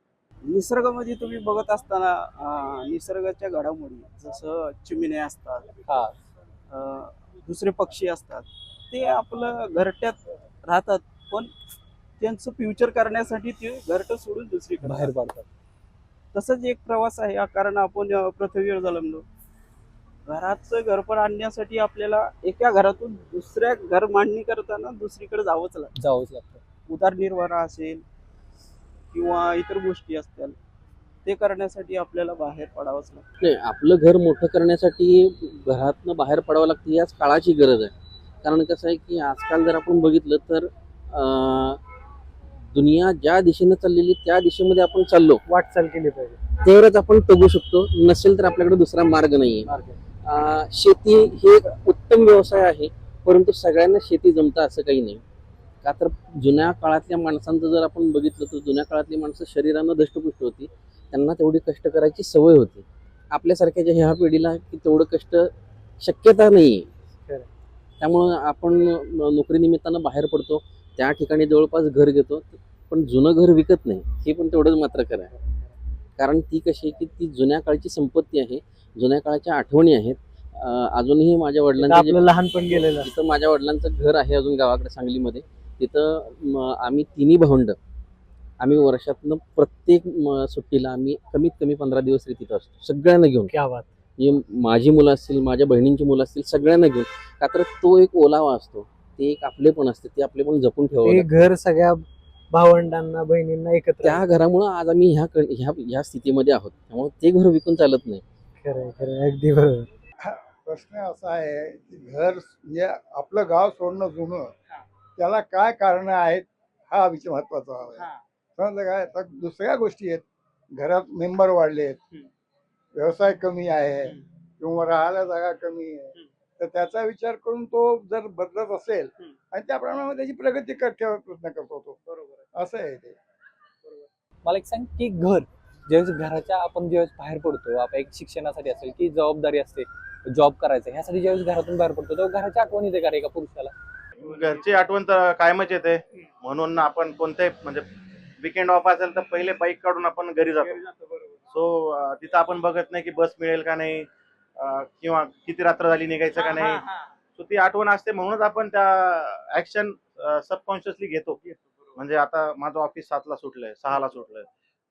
निसर्गामध्ये तुम्ही बघत असताना निसर्गाच्या घडामोडी जसं चिमण्या असतात, हा. दुसरे पक्षी असतात, ते आपलं घरट्यात राहतात, पण त्यांचं फ्युचर करण्यासाठी ते घरटं सोडून दुसरीकडे बाहेर पडतात. तसंच एक प्रवास आहे. कारण आपण पृथ्वीवर जन्मलो, घराचं घरपण आणण्यासाठी आपल्याला एका घरातून दुसऱ्या घर मांडणी करताना दुसरीकडे जावंच लागतं. उदरनिर्वाह असेल किंवा इतर गोष्टी असतील, ते करण्यासाठी आपल्याला बाहेर पडावंच लागतं. नाही, आपलं घर मोठं करण्यासाठी घरातनं बाहेर पडावं लागतं, याच काळाची गरज आहे. कारण कसं आहे की आजकाल जर आपण बघितलं तर दुनिया ज्या दिशेनं चाललेली त्या दिशेमध्ये आपण चाललो वाटचाल केली पाहिजे. तरच आपण टगू शकतो, नसेल तर आपल्याकडे दुसरा मार्ग नाहीये. शेती हे एक उत्तम व्यवसाय आहे, परंतु सगळ्यांना शेती जमतं असं काही नाही. का तर जुन्या काळातल्या माणसांचं जर आपण बघितलं तर जुन्या काळातली माणसं शरीरानं धष्टपुष्ट होती, त्यांना तेवढी कष्ट करायची सवय होती. आपल्यासारख्या ह्या पिढीला की तेवढं कष्ट शक्यता नाही आहे. त्यामुळं आपण नोकरीनिमित्तानं बाहेर पडतो, त्या ठिकाणी जवळपास घर घेतो, पण जुनं घर विकत नाही, हे पण तेवढंच मात्र खरं आहे. कारण ती कशी की ती जुन्या काळची संपत्ती आहे, जुन्या काळाच्या आठवणी आहेत. अजूनही माझ्या वडिलांचं लहानपण गेलेलं तिथं माझ्या वडिलांचं घर आहे अजून गावाकडे सांगलीमध्ये. तिथं आम्ही तिन्ही भावंड आम्ही वर्षातनं प्रत्येक सुट्टीला आम्ही कमीत कमी 15 दिवस तिथं असतो, सगळ्यांना घेऊन. क्या बात. माझी मुलं असतील, माझ्या बहिणींची मुलं असतील, सगळ्यांना घेऊन. का तर तो एक ओलावा असतो, ते एक आपलेपण असते, ते आपलेपण जपून ठेवावं लागतं. घर सगळ्या भावंडांना बहिणींना एकत्र. त्या घरामुळं आज आम्ही ह्या स्थितीमध्ये आहोत. त्यामुळे ते घर विकून चालत नाही. खरं अगदी बरोबर. प्रश्न असा आहे की घर म्हणजे आपलं गाव सोडणं जुनं, त्याला काय कारण आहेत हा विषय महत्वाचा आहे. समजलं काय? तर दुसऱ्या गोष्टी आहेत, घरात मेंबर वाढलेत, व्यवसाय कमी आहे किंवा राहायला जागा कमी आहे, तर त्याचा विचार करून तो जर बदलत असेल आणि त्याप्रमाणे त्याची प्रगती ठेवायचा प्रयत्न करतो तो. बरोबर असं आहे ते. मला एक सांग की घर ज्यावेळेस घराच्या आपण ज्यावेळेस बाहेर पडतो, आपण एक शिक्षणासाठी असेल की जबाबदारी असते, जॉब करायचं, ह्यासाठी ज्यावेळेस घरातून बाहेर पडतो तेव्हा घराच्या आठवण येते का रे एका पुरुषाला? घरची आठवण तर कायमच येते. म्हणून आपण कोणते म्हणजे विकेंड ऑफ असेल तर पहिले बाईक काढून आपण घरी जातो. सो तिथं आपण बघत नाही की बस मिळेल का नाही किंवा किती रात्र झाली निघायचं का नाही. सो ती आठवण असते, म्हणूनच आपण त्या ऍक्शन सबकॉन्शियसली घेतो. म्हणजे आता माझं ऑफिस 7ला सुटलंय, 6ला सुटलंय,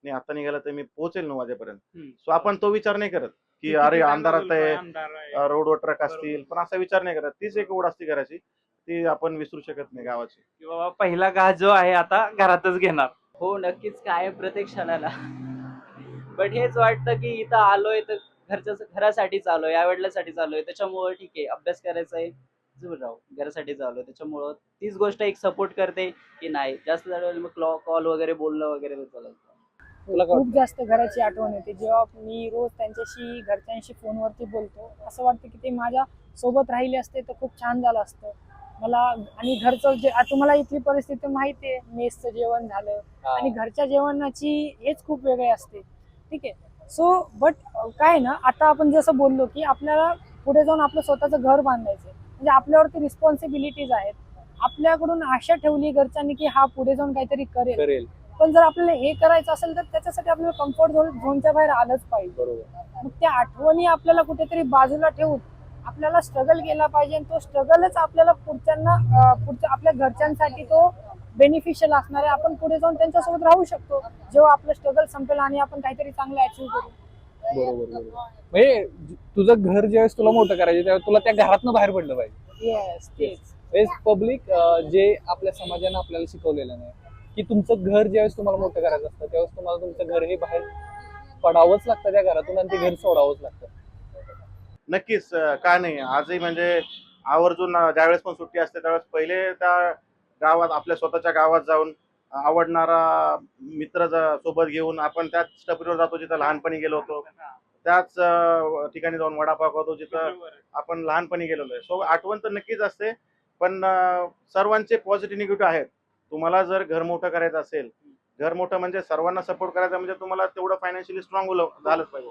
नाही आता निघालं तर मी पोहोचेल 9 वाजेपर्यंत. सो आपण तो विचार नाही करत की अरे अंधारात आहे, रोडवर ट्रक असतील, पण असा विचार नाही करत. तीच एक ओढ असते घराची, ती आपण विसरू शकत नाही गावाची. की बाबा पहिला घास जो आहे आता घरातच घेणार. हो नक्कीच, काय प्रत्येक क्षणाला. बट हेच वाटतं की इथं आलोय तर घरासाठीच आलोय, आईवडिलांसाठीच आलोय, त्याच्यामुळं ठीक आहे अभ्यास करायचा आहे जरूर राहू, घरासाठीच आलोय. त्याच्यामुळं तीच गोष्ट एक सपोर्ट करते की नाही जास्त झालं मग कॉल वगैरे बोलणं वगैरे चालतं. तुला काय खूप जास्त घराची आठवण येते जेव्हा मी रोज त्यांच्याशी घरच्यांशी फोनवरती बोलतो. असं वाटतं की ते माझ्या सोबत राहिले असते तर खूप छान झालं असतं मला. आणि घरचं जे तुम्हाला इथली परिस्थिती माहिती आहे, मेसचं जेवण झालं आणि घरच्या जेवणाची हेच खूप वेगळी असते. ठीक आहे. सो बट काय ना, आता आपण जसं बोललो की आपल्याला पुढे जाऊन आपलं स्वतःचं घर बांधायचं, म्हणजे आपल्यावरती रिस्पॉन्सिबिलिटीज आहेत. आपल्याकडून आशा ठेवली घरच्यांनी की हा पुढे जाऊन काहीतरी करेल. पण जर आपल्याला हे करायचं असेल तर त्याच्यासाठी आपल्याला कम्फर्ट झोनच्या बाहेर आलंच पाहिजे. बरोबर. मग त्या आठवणी आपल्याला कुठेतरी बाजूला ठेवून आपल्याला स्ट्रगल केला पाहिजे आणि तो स्ट्रगलच आपल्याला पुढच्या आपल्या घरच्यांसाठी तो बेनिफिशियल असणार आहे. आपण पुढे जाऊन त्यांच्यासोबत राहू शकतो जेव्हा आपलं स्ट्रगल संपेल आणि आपण काहीतरी चांगलं अचीव्ह करू. बरोबर. म्हणजे तुझं घर ज्यावेळेस तुला मोठं करायचं त्यावेळेस तुला त्या घरातनं बाहेर पडलं पाहिजे. येस तेच. पब्लिक जे आपल्या समाजाने आपल्याला शिकवलेलं नाही की तुमचं घर ज्यावेळेस तुम्हाला मोठं करायचं असतं त्यावेळेस तुम्हाला तुमचं घर हे बाहेर पडावंच लागतं त्या घरातून आणि ते घर सोडावंच लागतं. नक्कीच का नाही, आजही म्हणजे आवर्जून ज्यावेळेस पण सुट्टी असते त्यावेळेस पहिले त्या गावात, आपल्या स्वतःच्या गावात जाऊन आवडणारा मित्र सोबत घेऊन आपण त्याच टपरीवर जातो जिथं लहानपणी गेलो होतो, त्याच ठिकाणी जाऊन वडापाव खातो जिथं आपण लहानपणी गेलेलो आहे. सो आठवण तर नक्कीच असते, पण सर्वांचे पॉझिटिव्ह निगेटिव्ह आहेत. तुम्हाला जर घर मोठं करायचं असेल, घर मोठं म्हणजे सर्वांना सपोर्ट करायचा म्हणजे तुम्हाला तेवढं फायनान्शियली स्ट्रॉंग झालंच पाहिजे.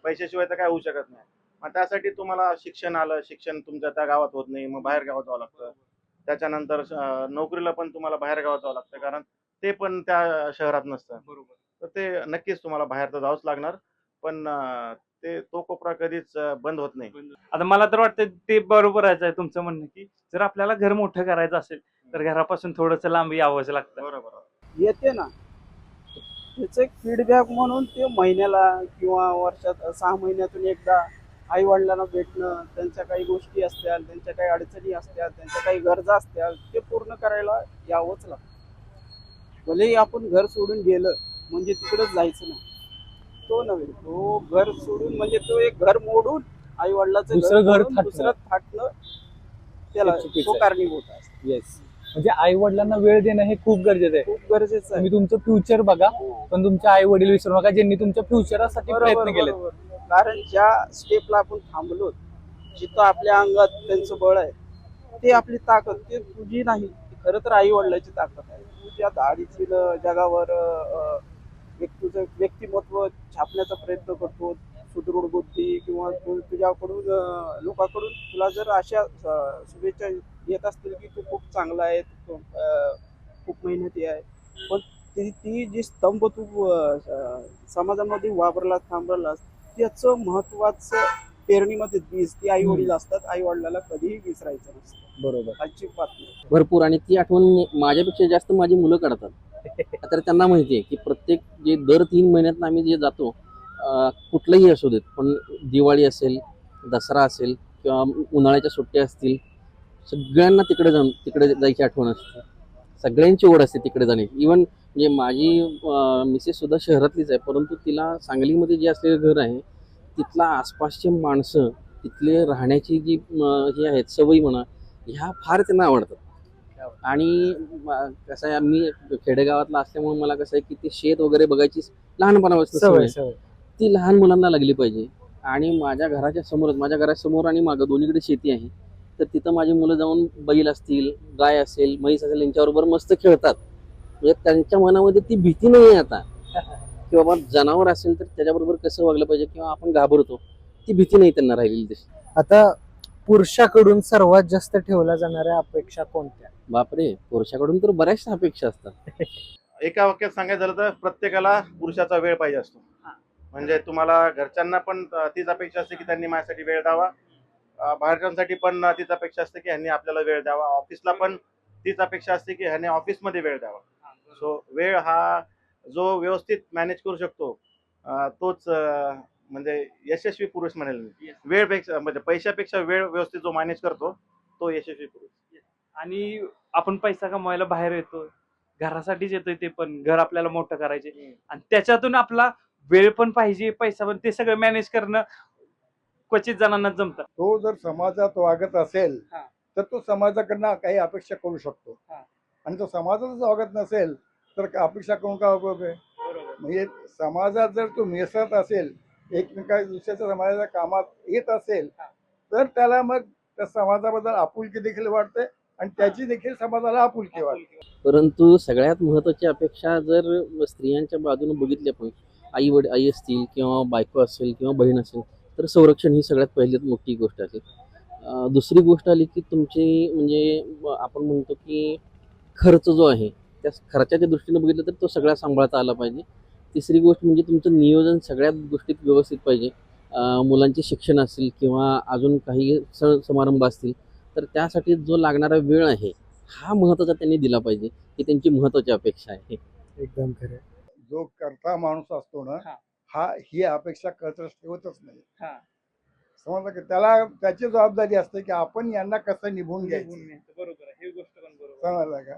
पैशाशिवाय तर काय होऊ शकत नाही. मग त्यासाठी तुम्हाला शिक्षण आलं, शिक्षण तुमच्या त्या गावात होत नाही, मग बाहेर गावात जावं लागतं. त्याच्यानंतर नोकरीला पण तुम्हाला बाहेर गावात जावं लागतं, कारण ते पण त्या शहरात नसतं. बरोबर. तर ते नक्कीच तुम्हाला बाहेर तर जावंच लागणार, पण ते तो कोपरा कधीच बंद होत नाही. आता मला तर वाटतं ते बरोबरच आहे तुमचं म्हणणं, की जर आपल्याला घर मोठं करायचं असेल तर घरापासून थोडंसं लांब यावंच लागतं. बरोबर. येते ना, त्याचं एक फीडबॅक म्हणून ते महिन्याला किंवा वर्षात 6 महिन्यातून एकदा आई वडिलांना भेटणं, त्यांच्या काही गोष्टी असत्याल, त्यांच्या काही अडचणी असत्याल, त्यांच्या काही गरजा असत्याल, ते पूर्ण करायला यावंच लागतं. भलेही आपण घर सोडून गेलं म्हणजे तिकडेच जायचं नाही, तो नव्हे. तो घर सोडून म्हणजे तो एक घर मोडून आई वडिलाचं दुसरं घर मोडून थाटणं. दुसरं थाटणं त्याला हे चुकीचं तो आहे. कारणीभूत आहे. येस, म्हणजे आई वडिलांना वेळ देणं हे खूप गरजेचं आहे. खूप गरजेचं आहे. तुम्ही तुमचं फ्युचर बघा, पण तुमचे आई वडील विसरू नका ज्यांनी तुमच्या फ्युचरासाठी प्रयत्न केले. बरोबर. कारण ज्या स्टेपला आपण थांबलो, जिथं आपल्या अंगात त्यांचं बळ आहे, ते आपली ताकद, ते तुझी नाही, ती खरं तर आई वडिलांची ताकद आहे. तू ज्या धाडीशील जगावर तुझं व्यक्तिमत्व छापण्याचा प्रयत्न करतो, सुदृढ बुद्धी किंवा तुझ्याकडून लोकांकडून तुला जर अशा शुभेच्छा येत असतील की तू खूप चांगला आहे, तू खूप मेहनती आहे, पण ती जी स्तंभ तू समाजामध्ये वापरलास, थांबवलास, त्याचं महत्वाचं पेरणीमध्ये बीज ती आई वडील असतात. आई वडिलाला कधीही विसरायचं नसतं. बरोबर. अजिबात नाही. भरपूर. आणि ती आठवण माझ्यापेक्षा जास्त माझी मुलं काढतात. तर त्यांना माहिती आहे की प्रत्येक जे दर 3 महिन्यात आम्ही जे जातो, कुठलंही असू देत, पण दिवाळी असेल, दसरा असेल किंवा उन्हाळ्याच्या सुट्ट्या असतील, सगळ्यांना तिकडे जायची आठवण असते. सगळ्यांची ओढ असते तिकडे जाण्याची. इवन म्हणजे माझी मिसेस सुद्धा शहरातलीच आहे, परंतु तिला सांगलीमध्ये जे असलेलं घर आहे तिथला आसपासचे माणसं, तिथले राहण्याची जी हे आहेत सवयी म्हणा, ह्या फार त्यांना आवडतात. आणि कसं आहे, मी खेडेगावातला असल्यामुळे मला कसं आहे की ते शेत वगैरे बघायची लहानपणापासून सवय, ती लहान मुलांना लागली पाहिजे. आणि माझ्या घरासमोर आणि मागं दोन्हीकडे शेती आहे, तर तिथं माझी मुलं जाऊन बैल असतील, गाय असेल, म्हैस असेल, यांच्याबरोबर मस्त खेळतात. म्हणजे त्यांच्या मनामध्ये ती भीती नाही आहे आता की बाबा जनावर असेल तर त्याच्याबरोबर कसं वागलं पाहिजे किंवा आपण घाबरतो, ती भीती नाही त्यांना राहिलेली तशी. आता पुरुषाकडून सर्वात जास्त ठेवल्या जाणाऱ्या अपेक्षा कोणत्या? बापरे, पुरुषाकडून तर बऱ्याचशा अपेक्षा असतात. एका वाक्यात सांगायचं झालं तर प्रत्येकाला पुरुषाचा वेळ पाहिजे असतो. म्हणजे तुम्हाला घरच्यांना पण तीच अपेक्षा असते की त्यांनी माझ्यासाठी वेळ द्यावा, बाहेरच्यांसाठी पण तीच अपेक्षा असते की ह्यांनी आपल्याला वेळ द्यावा, ऑफिसला पण तीच अपेक्षा असते की ह्याने ऑफिसमध्ये वेळ द्यावा. सो वेळ हा जो व्यवस्थित मॅनेज करू शकतो तोच म्हणजे यशस्वी पुरुष म्हणेल मी. वेळपेक्षा म्हणजे पैशापेक्षा वेळ व्यवस्थित जो मॅनेज करतो तो यशस्वी पुरुष. आणि आपण पैसा कमवायला बाहेर येतो, घरासाठीच येतोय, ते पण घर आपल्याला मोठं करायचे आणि त्याच्यातून आपला वेळ पण पाहिजे, पैसा पण, ते सगळं मॅनेज करणं क्वचित जणांना जमतं. तो जर समाजात वागत असेल हा. तर तो समाजाकडनं काही अपेक्षा करू शकतो. हा. आणि तो समाजातच वागत नसेल तर अपेक्षा करून काय उपयोग आहे? म्हणजे समाजात जर तो मिसळत असेल, एकमेका दुसऱ्याच्या समाजाच्या कामात येत असेल, तर त्याला मग त्या समाजाबद्दल आपुलकी देखील वाटते आणि त्याची देखील समाजाला आपुलकी वाटते. परंतु सगळ्यात महत्त्वाची अपेक्षा जर स्त्रियांच्या बाजूने बघितली आपण, आई असतील किंवा बायको असेल किंवा बहीण असेल, तर संरक्षण ही सगळ्यात पहिली मोठी गोष्ट आहे. दुसरी गोष्ट आली की तुमची म्हणजे आपण म्हणतो की खर्च जो आहे त्या खर्चाच्या दृष्टीने बघितलं तर तो सगळा सांभाळता आला पाहिजे. तिसरी गोष्ट म्हणजे तुमचं नियोजन सगळ्यात गोष्टीत व्यवस्थित पाहिजे. मुलांचे शिक्षण असेल किंवा अजून काही सण समारंभ असतील तर त्यासाठी जो लागणारा वेळ आहे हा महत्त्वाचा त्यांनी दिला पाहिजे, ही त्यांची महत्त्वाची अपेक्षा आहे. एकदम खरं. जो करता माणूस असतो ना हा. हा ही अपेक्षा करतच ठेवतच नाही. हा. समजलं की त्याला त्याची जबाबदारी असते की आपण यांना कसं निभून घ्यायचं. बरोबर आहे, ही गोष्ट पण बरोबर आहे. समजलं का?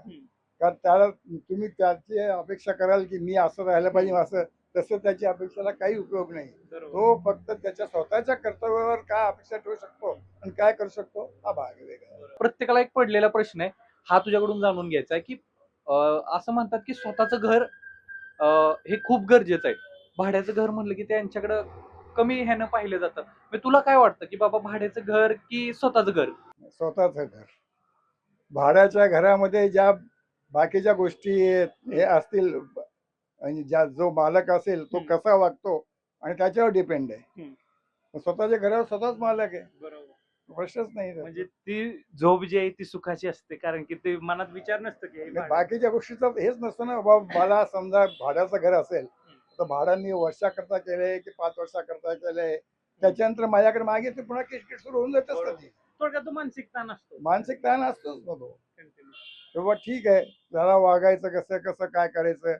कारण त्याला तुम्ही त्याची अपेक्षा कराल की मी असं राहायला पाहिजे असं, तसं त्याची अपेक्षेला काही उपयोग नाही. बरोबर. तो फक्त त्याच्या स्वतःच्या कर्तव्यावर काय अपेक्षा ठेवू शकतो आणि काय करू शकतो हा भाग वेगळा. प्रत्येकाला एक पडलेला प्रश्न आहे, हा तुझ्याकडून जाणून घ्यायचा आहे की असं म्हणतात की स्वतःचं घर हे खूप गरजेचं आहे. भाड्याचं घर म्हणलं की त्यांच्याकडं कमी ह्यानं पाहिलं जातं. मग तुला काय वाटतं की बाबा भाड्याचं घर की स्वतःचं घर? स्वतःचं घर. भाड्याच्या घरामध्ये ज्या बाकीच्या गोष्टी हे असतील आणि ज्या जो मालक असेल तो कसा वागतो आणि त्याच्यावर डिपेंड आहे. स्वतःच्या घरावर स्वतःच मालक आहे, बरोबर. प्रश्नच नाही त्याचा. म्हणजे ती झोप जी आहे ती सुखाची असते, कारण की ते मनात विचार नसतं की हे आणि भाडं- बाकीच्या गोष्टीचं हेच नसतं ना बाबा. मला समजा भाड्याचं घर असेल तर भाड्याने वर्षाकरता केलंय की 5 वर्षाकरता केलंय, त्याच्यानंतर माझ्याकडे मागे ते पुन्हा किटकिट सुरू होऊन जात असतं. ती थोडक्यात तो मानसिक ताण असतो. मानसिक ताण असतोच ना तो. Continue. तेव्हा ठीक आहे, त्याला वागायचं कसं कसं काय करायचं,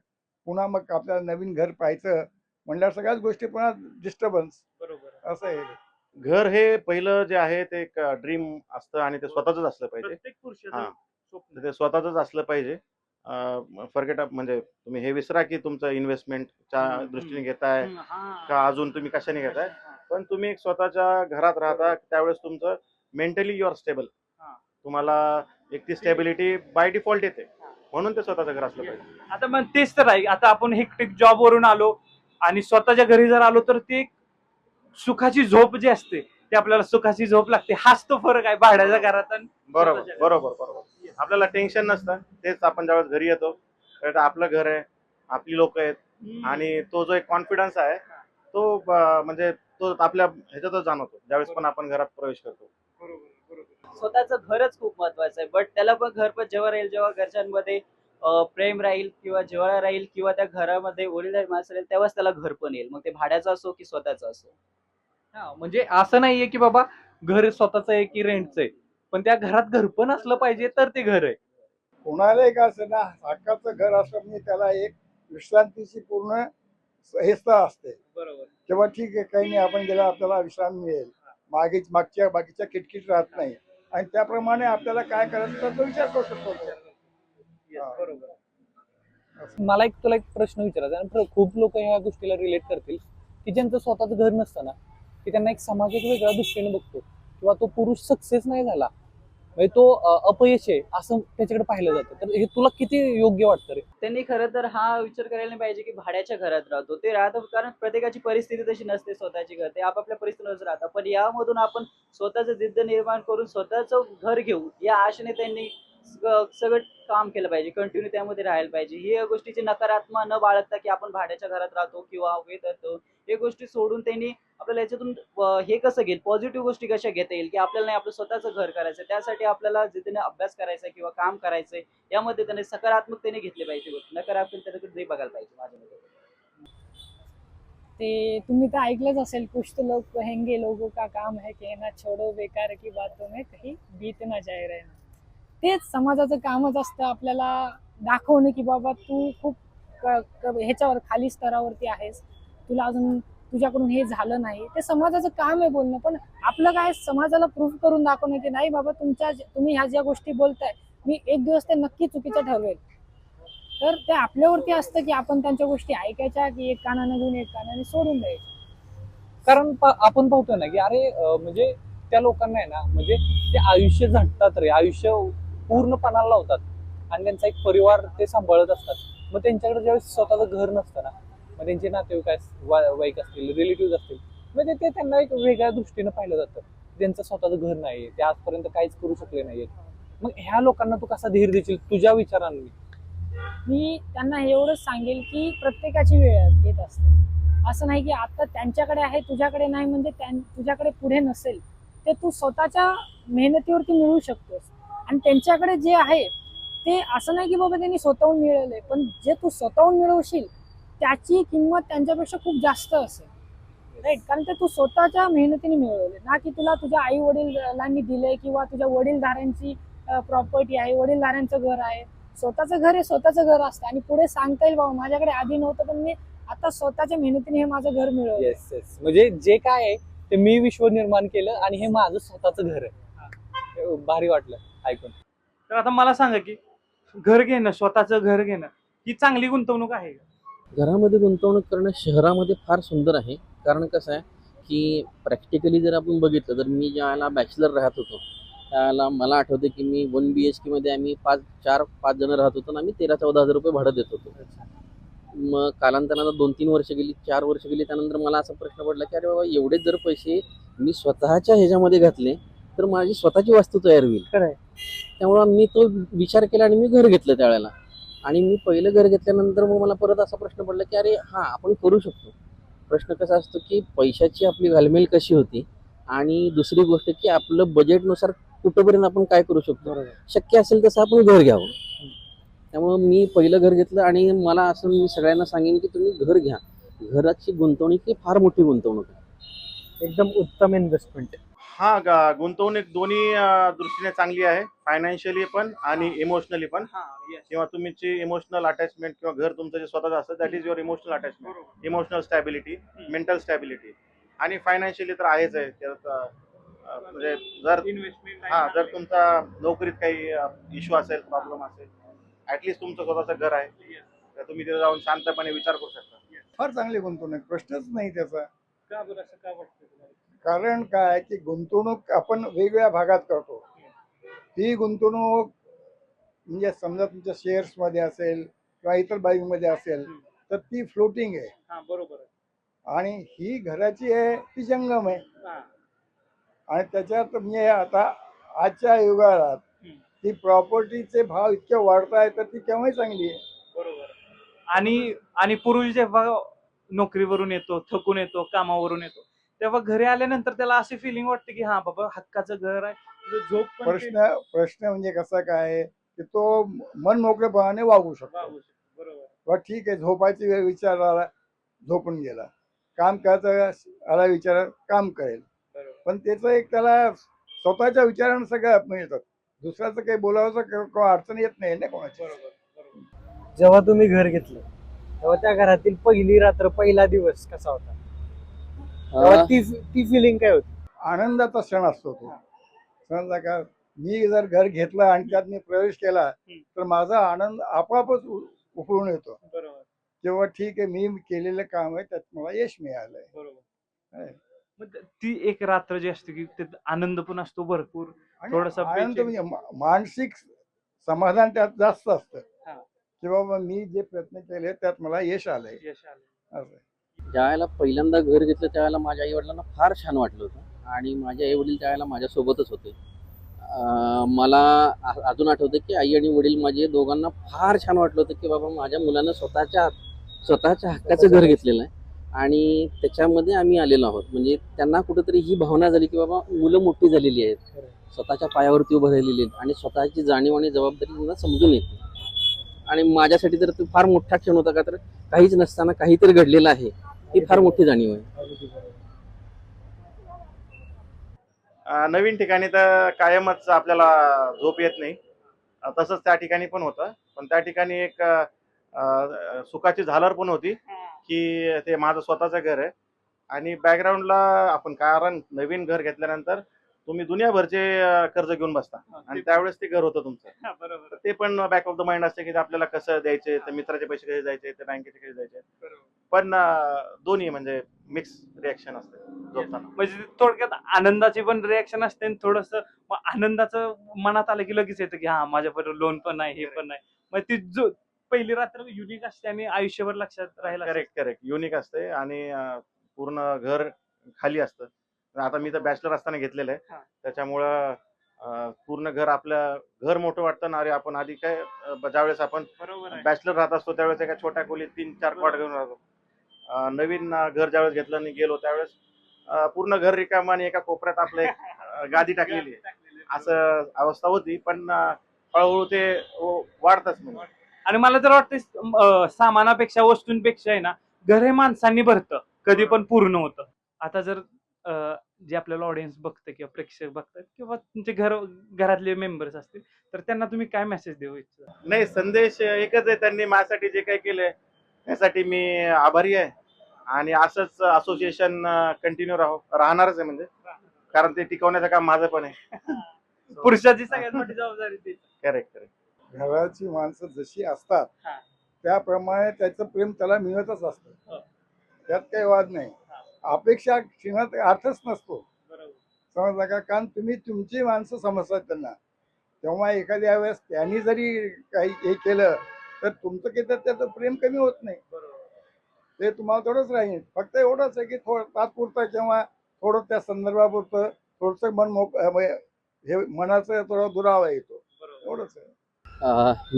पुन्हा मग आपल्याला नवीन घर पाहायचं म्हणल्यावर सगळ्याच गोष्टी पुन्हा डिस्टर्बन्स बरोबर. असं आहे. घर हे पहिलं जे आहे ते एक ड्रीम असतं आणि ते स्वतःच असलं पाहिजे. प्रत्येक पुरुषाचं हा. स्वप्न. तर ते स्वतःच असलं पाहिजे. फॉरगेट म्हणजे तुम्ही हे विसरा की तुमचं इन्व्हेस्टमेंटच्या दृष्टीने घेताय हा. का अजून तुम्ही कशाने घेताय, पण तुम्ही एक स्वतःच्या घरात राहता त्यावेळेस तुमचं मेंटली युअर स्टेबल. हा. तुम्हाला एक ती स्टेबिलिटी बाय डिफॉल्ट येते, म्हणून ते स्वतःचं घर असलं पाहिजे. आता मग तेच तर आहे. आता आपण हेक्टिक जॉब वरून आलो आणि स्वतःच्या घरी जर आलो तर ती एक सुखाची झोप जी असते ती आपल्याला सुखाची झोप लागते. हाच तो फरक आहे भाड्याच्या घरात आणि बरोबर स्वतःच्या घरात. बरोबर बरोबर. आपल्याला टेन्शन नसतं. तेच आपण ज्यावेळेस घरी येतो तर आपलं घर आहे, आपली लोक आहेत आणि तो जो एक कॉन्फिडन्स आहे तो म्हणजे तो आपल्या ह्याच्यातच जाणवतो ज्यावेळेस पण आपण घरात प्रवेश करतो. बरोबर, बरोबर. स्वतःचं घरच खूप महत्वाचं आहे. बट त्याला पण घर पण जेव्हा राहील, जेव्हा घरच्यांमध्ये प्रेम राहील किंवा जेव्हा राहील किंवा त्या घरामध्ये वडीलधारी माणसं राहील, तेव्हाच त्याला घर पण येईल. मग ते भाड्याचं असो की स्वतःचं असो. हा, म्हणजे असं नाहीये की बाबा घर स्वतःचं आहे की रेंटचं आहे, पण त्या घरात घर पण असलं पाहिजे तर ते घर आहे. कोणालाही का असं ना हक्काचं घर असलं म्हणजे त्याला एक विश्रांतीची पूर्ण हेस्ता असते. बरोबर. तेव्हा ठीक आहे, काही नाही, आपण गेला आपल्याला विश्राम मिळेल, मागच्या बाकीच्या किटकिट राहत नाही आणि त्याप्रमाणे आपल्याला काय करायचं तर तो विचार करू शकतो. Yes, बरोबर. मला तुला एक प्रश्न विचारायचा आहे. आणि खूप लोक या गोष्टीला रिलेट करतील की ज्यांचं स्वतःचं घर नसतं ना, की त्यांना एक समाज एक वेगळ्या दृष्टीने बघतो किंवा तो पुरुष सक्सेस नाही झाला म्हणजे तो अपयश आहे असं त्याच्याकडे पाहिलं जातं. तर हे तुला किती योग्य वाटतं रे? त्यांनी खरं तर हा विचार करायला नाही पाहिजे की भाड्याच्या घरात राहतो. ते राहतं कारण प्रत्येकाची परिस्थिती तशी नसते स्वतःची घर. ते आपापल्या परिस्थितीनुसार राहतात. पण यामधून आपण स्वतःचं जिद्द निर्माण करून स्वतःचं घर घेऊ या आशेने त्यांनी सगळं काम केलं पाहिजे, कंटिन्यू त्यामध्ये राहायला पाहिजे. ही या गोष्टीची नकारात्मक न बाळगता की आपण भाड्याच्या घरात राहतो किंवा वेत येतो, हे गोष्टी सोडून त्यांनी आपल्याला याच्यातून हे कसं घेईल, पॉझिटिव्ह गोष्टी कशा घेता येईल की आपल्याला नाही आपलं स्वतःचं घर करायचं, त्यासाठी आपल्याला जिद्दीने अभ्यास करायचा किंवा काम करायचंय, यामध्ये त्याने सकारात्मकतेने घेतली पाहिजे गोष्टी. नकारात्मक त्याच्याकडे बघायला पाहिजे माझ्या मते. ते तुम्ही तर ऐकलंच असेल, कुछ तो लोग कहेंगे लोगों का काम है कहना छोड़ो बेकार की बातों में कहीं बीत ना जाए रहना. तेच समाजाचं कामच असतं आपल्याला दाखवणं की बाबा तू खूप ह्याच्यावर खाली स्तरावरती आहेस, तुला अजून तुझ्याकडून हे झालं नाही. ते समाजाचं काम आहे बोलणं, पण आपलं काय समाजाला प्रूफ करून दाखवणं की नाही बाबा तुम्ही ह्या ज्या गोष्टी बोलताय मी एक दिवस ते नक्की चुकीचं ठरवेल. तर ते आपल्यावरती असतं की आपण त्यांच्या गोष्टी ऐकायच्या की एक कानानं घेऊन एक कानाने सोडून द्यायचं. कारण आपण पाहतोय ना की अरे म्हणजे त्या लोकांना आहे ना, म्हणजे ते आयुष्य झटतात रे, आयुष्य पूर्ण पणाला लावतात आणि त्यांचा एक परिवार ते सांभाळत असतात. मग त्यांच्याकडे ज्यावेळेस स्वतःचं घर नसतं ना, मग त्यांचे नातेवाईक असतील, रिलेटिव्ह असतील, म्हणजे ते त्यांना एक वेगळ्या दृष्टीनं पाहिलं जातं. त्यांचं स्वतःचं घर नाही, ते आजपर्यंत काहीच करू शकले नाहीयेत. मग ह्या लोकांना तू कसा धीर देशील तुझ्या विचारांनी? मी त्यांना एवढंच सांगेल की प्रत्येकाची वेळ येत असते. असं नाही की आता त्यांच्याकडे आहे तुझ्याकडे नाही म्हणजे तुझ्याकडे पुढे नसेल. ते तू स्वतःच्या मेहनतीवरती मिळवू शकतोस. आणि त्यांच्याकडे जे आहे ते असं नाही की बाबा त्यांनी स्वतःहून मिळवलंय, पण जे तू स्वतःहून मिळवशील त्याची किंमत त्यांच्यापेक्षा खूप जास्त असेल. राईट. कारण ते तू स्वतःच्या मेहनतीने मिळवले ना, की तुला तुझ्या आई वडिलांनी दिले किंवा तुझ्या वडीलधाऱ्यांची प्रॉपर्टी आहे, वडीलधाऱ्यांचं घर आहे. स्वतःचं घर हे स्वतःचं घर असतं आणि पुढे सांगता येईल बाबा माझ्याकडे आधी नव्हतं पण मी आता स्वतःच्या मेहनतीने हे माझं घर मिळवलं. येस येस, म्हणजे जे काय आहे ते मी विश्व निर्माण केलं आणि हे माझं स्वतःचं घर आहे. भारी वाटलं ऐकून. तर आता मला सांगा की घर घेणं, स्वतःचं घर घेणं ही चांगली गुंतवणूक आहे का? घरामध्ये गुंतवणूक करणं शहरामध्ये फार सुंदर आहे. कारण कसं आहे की प्रॅक्टिकली जर आपण बघितलं तर मी ज्यावेळेला बॅचलर राहत होतो त्यावेळेला मला आठवतं की मी 1 BHK मध्ये आम्ही 4-5 जण राहत होतो आणि आम्ही 13-14 हजार रुपये भाडं देत होतो. मग कालांतरानं 2-3 वर्ष गेली, 4 वर्ष गेली, त्यानंतर मला असा प्रश्न पडला की अरे बाबा एवढे जर पैसे मी स्वतःच्या ह्याच्यामध्ये घातले तर माझी स्वतःची वास्तू तयार होईल. खरंय. त्यामुळं मी तो विचार केला आणि मी घर घेतलं त्यावेळेला. आणि मी पहिलं घर घेतल्यानंतर मग मला परत असा प्रश्न पडला की अरे हां आपण करू शकतो. प्रश्न कसा असतो की पैशाची आपली घालमेल कशी होती आणि दुसरी गोष्ट की आपलं बजेटनुसार कुठंपर्यंत आपण काय करू शकतो. शक्य असेल तसं आपण घर घ्यावं. त्यामुळं मी पहिलं घर घेतलं आणि मला असं मी सगळ्यांना सांगेन की तुम्ही घर घ्या. घराची गुंतवणूक ही फार मोठी गुंतवणूक आहे. एकदम उत्तम इन्व्हेस्टमेंट. हा गुंतवणूक दोन्ही दृष्टीने चांगली आहे, फायनान्शियली पण आणि इमोशनली पण. किंवा तुमची इमोशनल अटॅचमेंट किंवा घर तुमचं जे स्वतःचं असतं that is your emotional attachment, emotional stability, mental stability. आणि फायनान्शियली तर आहेच आहे त्यात. म्हणजे जर तुमचा नोकरीत काही इश्यू असेल, प्रॉब्लेम असेल, ऍटलिस्ट तुमचं स्वतःचं घर आहे तर तुम्ही तिथे जाऊन शांतपणे विचार करू शकता. फार चांगली गुंतवणूक, प्रश्नच नाही त्याचा. का बरं असं का वाटतं तुम्हाला? कारण काय की गुंतवणूक आपण वेगवेगळ्या भागात करतो. ती गुंतवणूक म्हणजे समजा तुमच्या शेअर्स मध्ये असेल किंवा इतर बाईमध्ये असेल तर ती फ्लोटिंग आहे. हा बरोबर आहे. आणि ही घराची आहे ती जंगम आहे. हा. आणि त्याच्यात म्हणजे आता आजच्या युगात ती प्रॉपर्टीचे भाव इतके वाढत आहेत तर ती केव्हाही चांगली आहे. बरोबर. आणि पुरुष जेव्हा नोकरीवरून येतो, थकून येतो, कामावरून येतो, तेव्हा घरी आल्यानंतर त्याला अशी फिलिंग वाटते की हा बाबा हक्काचं घर आहे, तुझं झोप पण प्रश्न म्हणजे कसा काय की तो मन मोकळेपणाने वागू शकतो. बरोबर. व ठीक आहे, झोपायची वेळ विचार आला झोपून गेला, काम करायचा आला विचार काम करेल. पण त्याचं एक त्याला स्वतःच्या विचारानं सगळं मिळतात. दुसऱ्याचं काही बोलावं अडचण येत नाही ना कोणाची. जेव्हा तुम्ही घर घेतलं तेव्हा त्या घरातील पहिली रात्र, पहिला दिवस कसा होता? तेव्हा ती फिलिंग काय होती? आनंदाचा क्षण असतो तो. समजा का मी जर घर घेतलं आणि त्यात मी प्रवेश केला तर माझा आनंद आपोआपच उफळून येतो. बरोबर. तेव्हा ठीक आहे, मी केलेलं काम आहे त्यात मला यश मिळालंय. बरोबर. मग ती एक रात्र जी असते की त्यात आनंद पण असतो भरपूर, आणि थोडासा आनंद म्हणजे मानसिक समाधान त्यात जास्त असतं हा. की बाबा मी जे प्रयत्न केले त्यात मला यश आलंय. यश आलं. असं. ज्यावेळेला पहिल्यांदा घर घेतलं त्यावेळेला माझ्या आई वडिलांना फार छान वाटलं होतं आणि माझे आई वडील त्यावेळेला माझ्यासोबतच होते. मला अजून आठवतं की आई आणि वडील माझे दोघांना फार छान वाटलं होतं की बाबा माझ्या मुलानं स्वतःच्या हक्काचं घर घेतलेलं आहे आणि त्याच्यामध्ये आम्ही आलेलो आहोत. म्हणजे त्यांना कुठेतरी ही भावना झाली की बाबा मुलं मोठी झालेली आहेत, स्वतःच्या पायावरती उभं राहिलेली आहेत आणि स्वतःची जाणीव आणि जबाबदारी त्यांना समजून येते. आणि माझ्यासाठी तर तो फार मोठा क्षण होता का तर काहीच नसताना काहीतरी घडलेलं आहे ही फार मोठी जाणीव आहे. नवीन ठिकाणी तर कायमच आपल्याला झोप येत नाही, तसंच त्या ठिकाणी पण होतं. पण त्या ठिकाणी एक सुखाची झालर पण होती की ते माझं स्वतःचं घर आहे. आणि बॅकग्राऊंडला आपण, कारण नवीन घर घेतल्यानंतर तुम्ही दुनियाभरचे कर्ज घेऊन बसता आणि त्यावेळेस ते घर होतं तुमचं. बरोबर. ते पण बॅक ऑफ द माइंड असते की आपल्याला कसं द्यायचे, तर मित्राचे पैसे कसे द्यायचे, ते बँकेचे कसे द्यायचे. पण दोन्ही म्हणजे मिक्स रिॲक्शन असते झोपताना. म्हणजे थोडक्यात आनंदाची पण रिॲक्शन असते आणि थोडस आनंदाचं मनात आलं की लगेच येतं की हा माझ्याबरोबर लोन पण नाही, हे पण नाही. मग ती जो पहिली रात्र युनिक असते आणि आयुष्यभर लक्षात राहील. करेक्ट युनिक असते आणि पूर्ण घर खाली असतं. आता मी तर बॅचलर असताना घेतलेलं आहे, त्याच्यामुळं पूर्ण घर आपलं घर मोठं वाटतं ना. अरे आपण आधी काय ज्यावेळेस आपण बॅचलर राहत असतो त्यावेळेस एका छोट्या खोलीत 3-4 कॉट घेऊन राहतो. नवीन घर ज्यावेळेस घेतलं आणि गेलो त्यावेळेस पूर्ण घर रिकामं आणि एका कोपऱ्यात आपलं एक गादी टाकलेली आहे असं अवस्था होती. पण हळूहळू ते वाढतच म्हणून. आणि मला तर वाटतं सामानापेक्षा, वस्तूंपेक्षा आहे ना, घर हे माणसांनी भरतं, कधी पण पूर्ण होतं. आता जर जे आपल्याला ऑडियन्स बघतं किंवा प्रेक्षक बघतात किंवा तुमचे घरातले मेंबर्स असतील तर त्यांना तुम्ही काय मेसेज देऊ इच्छिता? नाही, संदेश एकच आहे, त्यांनी माझ्यासाठी जे काही केलंय त्यासाठी मी आभारी आहे आणि असंच असोसिएशन कंटिन्यू राहणारच आहे, म्हणजे कारण ते टिकवण्याचं काम माझं पण आहे. पुरुषाची सगळ्यात मोठी जबाबदारी ती. करेक्ट. घराची माणसं जशी असतात हा. त्याप्रमाणे त्याचं प्रेम त्याला मिळतच हो. असतं, त्यात काही वाद नाही. अपेक्षा क्षीणात अर्थच नसतो, समजला का? कारण तुम्ही तुमची माणसं समजतात त्यांना, तेव्हा एखाद्या वेळेस त्यांनी जरी काही हे केलं तर तुमचं केलं त्याचं प्रेम कमी होत नाही, ते तुम्हाला तेवढंच राहील. फक्त एवढंच आहे की थोडं तात्पुरतं किंवा थोडं त्या संदर्भापुरतं थोडंसं हे मनाचं थोडा दुरावा येतो, एवढंच आहे.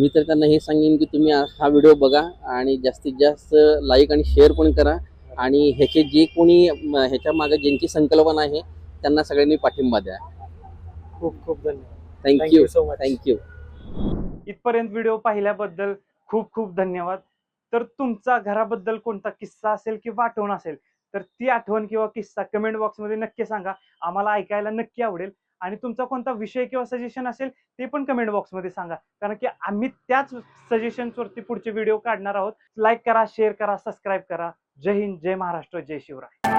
मी तर त्यांना हे सांगेन की तुम्ही हा व्हिडिओ बघा आणि जास्तीत जास्त लाईक आणि शेअर पण करा आणि ह्याचे जे कोणी ह्याच्या मागे ज्यांची संकल्पना आहे त्यांना सगळ्यांनी पाठिंबा द्या. खूप खूप धन्यवाद. Thank you so much. थँक्यू. इथपर्यंत व्हिडिओ पाहिल्याबद्दल खूप खूप धन्यवाद. तर तुमचा घराबद्दल कोणता किस्सा असेल किंवा आठवण असेल तर ती आठवण किंवा किस्सा कमेंट बॉक्समध्ये नक्की सांगा, आम्हाला ऐकायला नक्की आवडेल. आणि तुमचा कोणता विषय किंवा सजेशन असेल ते पण कमेंट बॉक्समध्ये सांगा, कारण की आम्ही त्याच सजेशन्सवरती पुढचे व्हिडिओ काढणार आहोत. लाईक करा, शेअर करा, सबस्क्राईब करा. जय हिंद, जय महाराष्ट्र, जय शिवराय.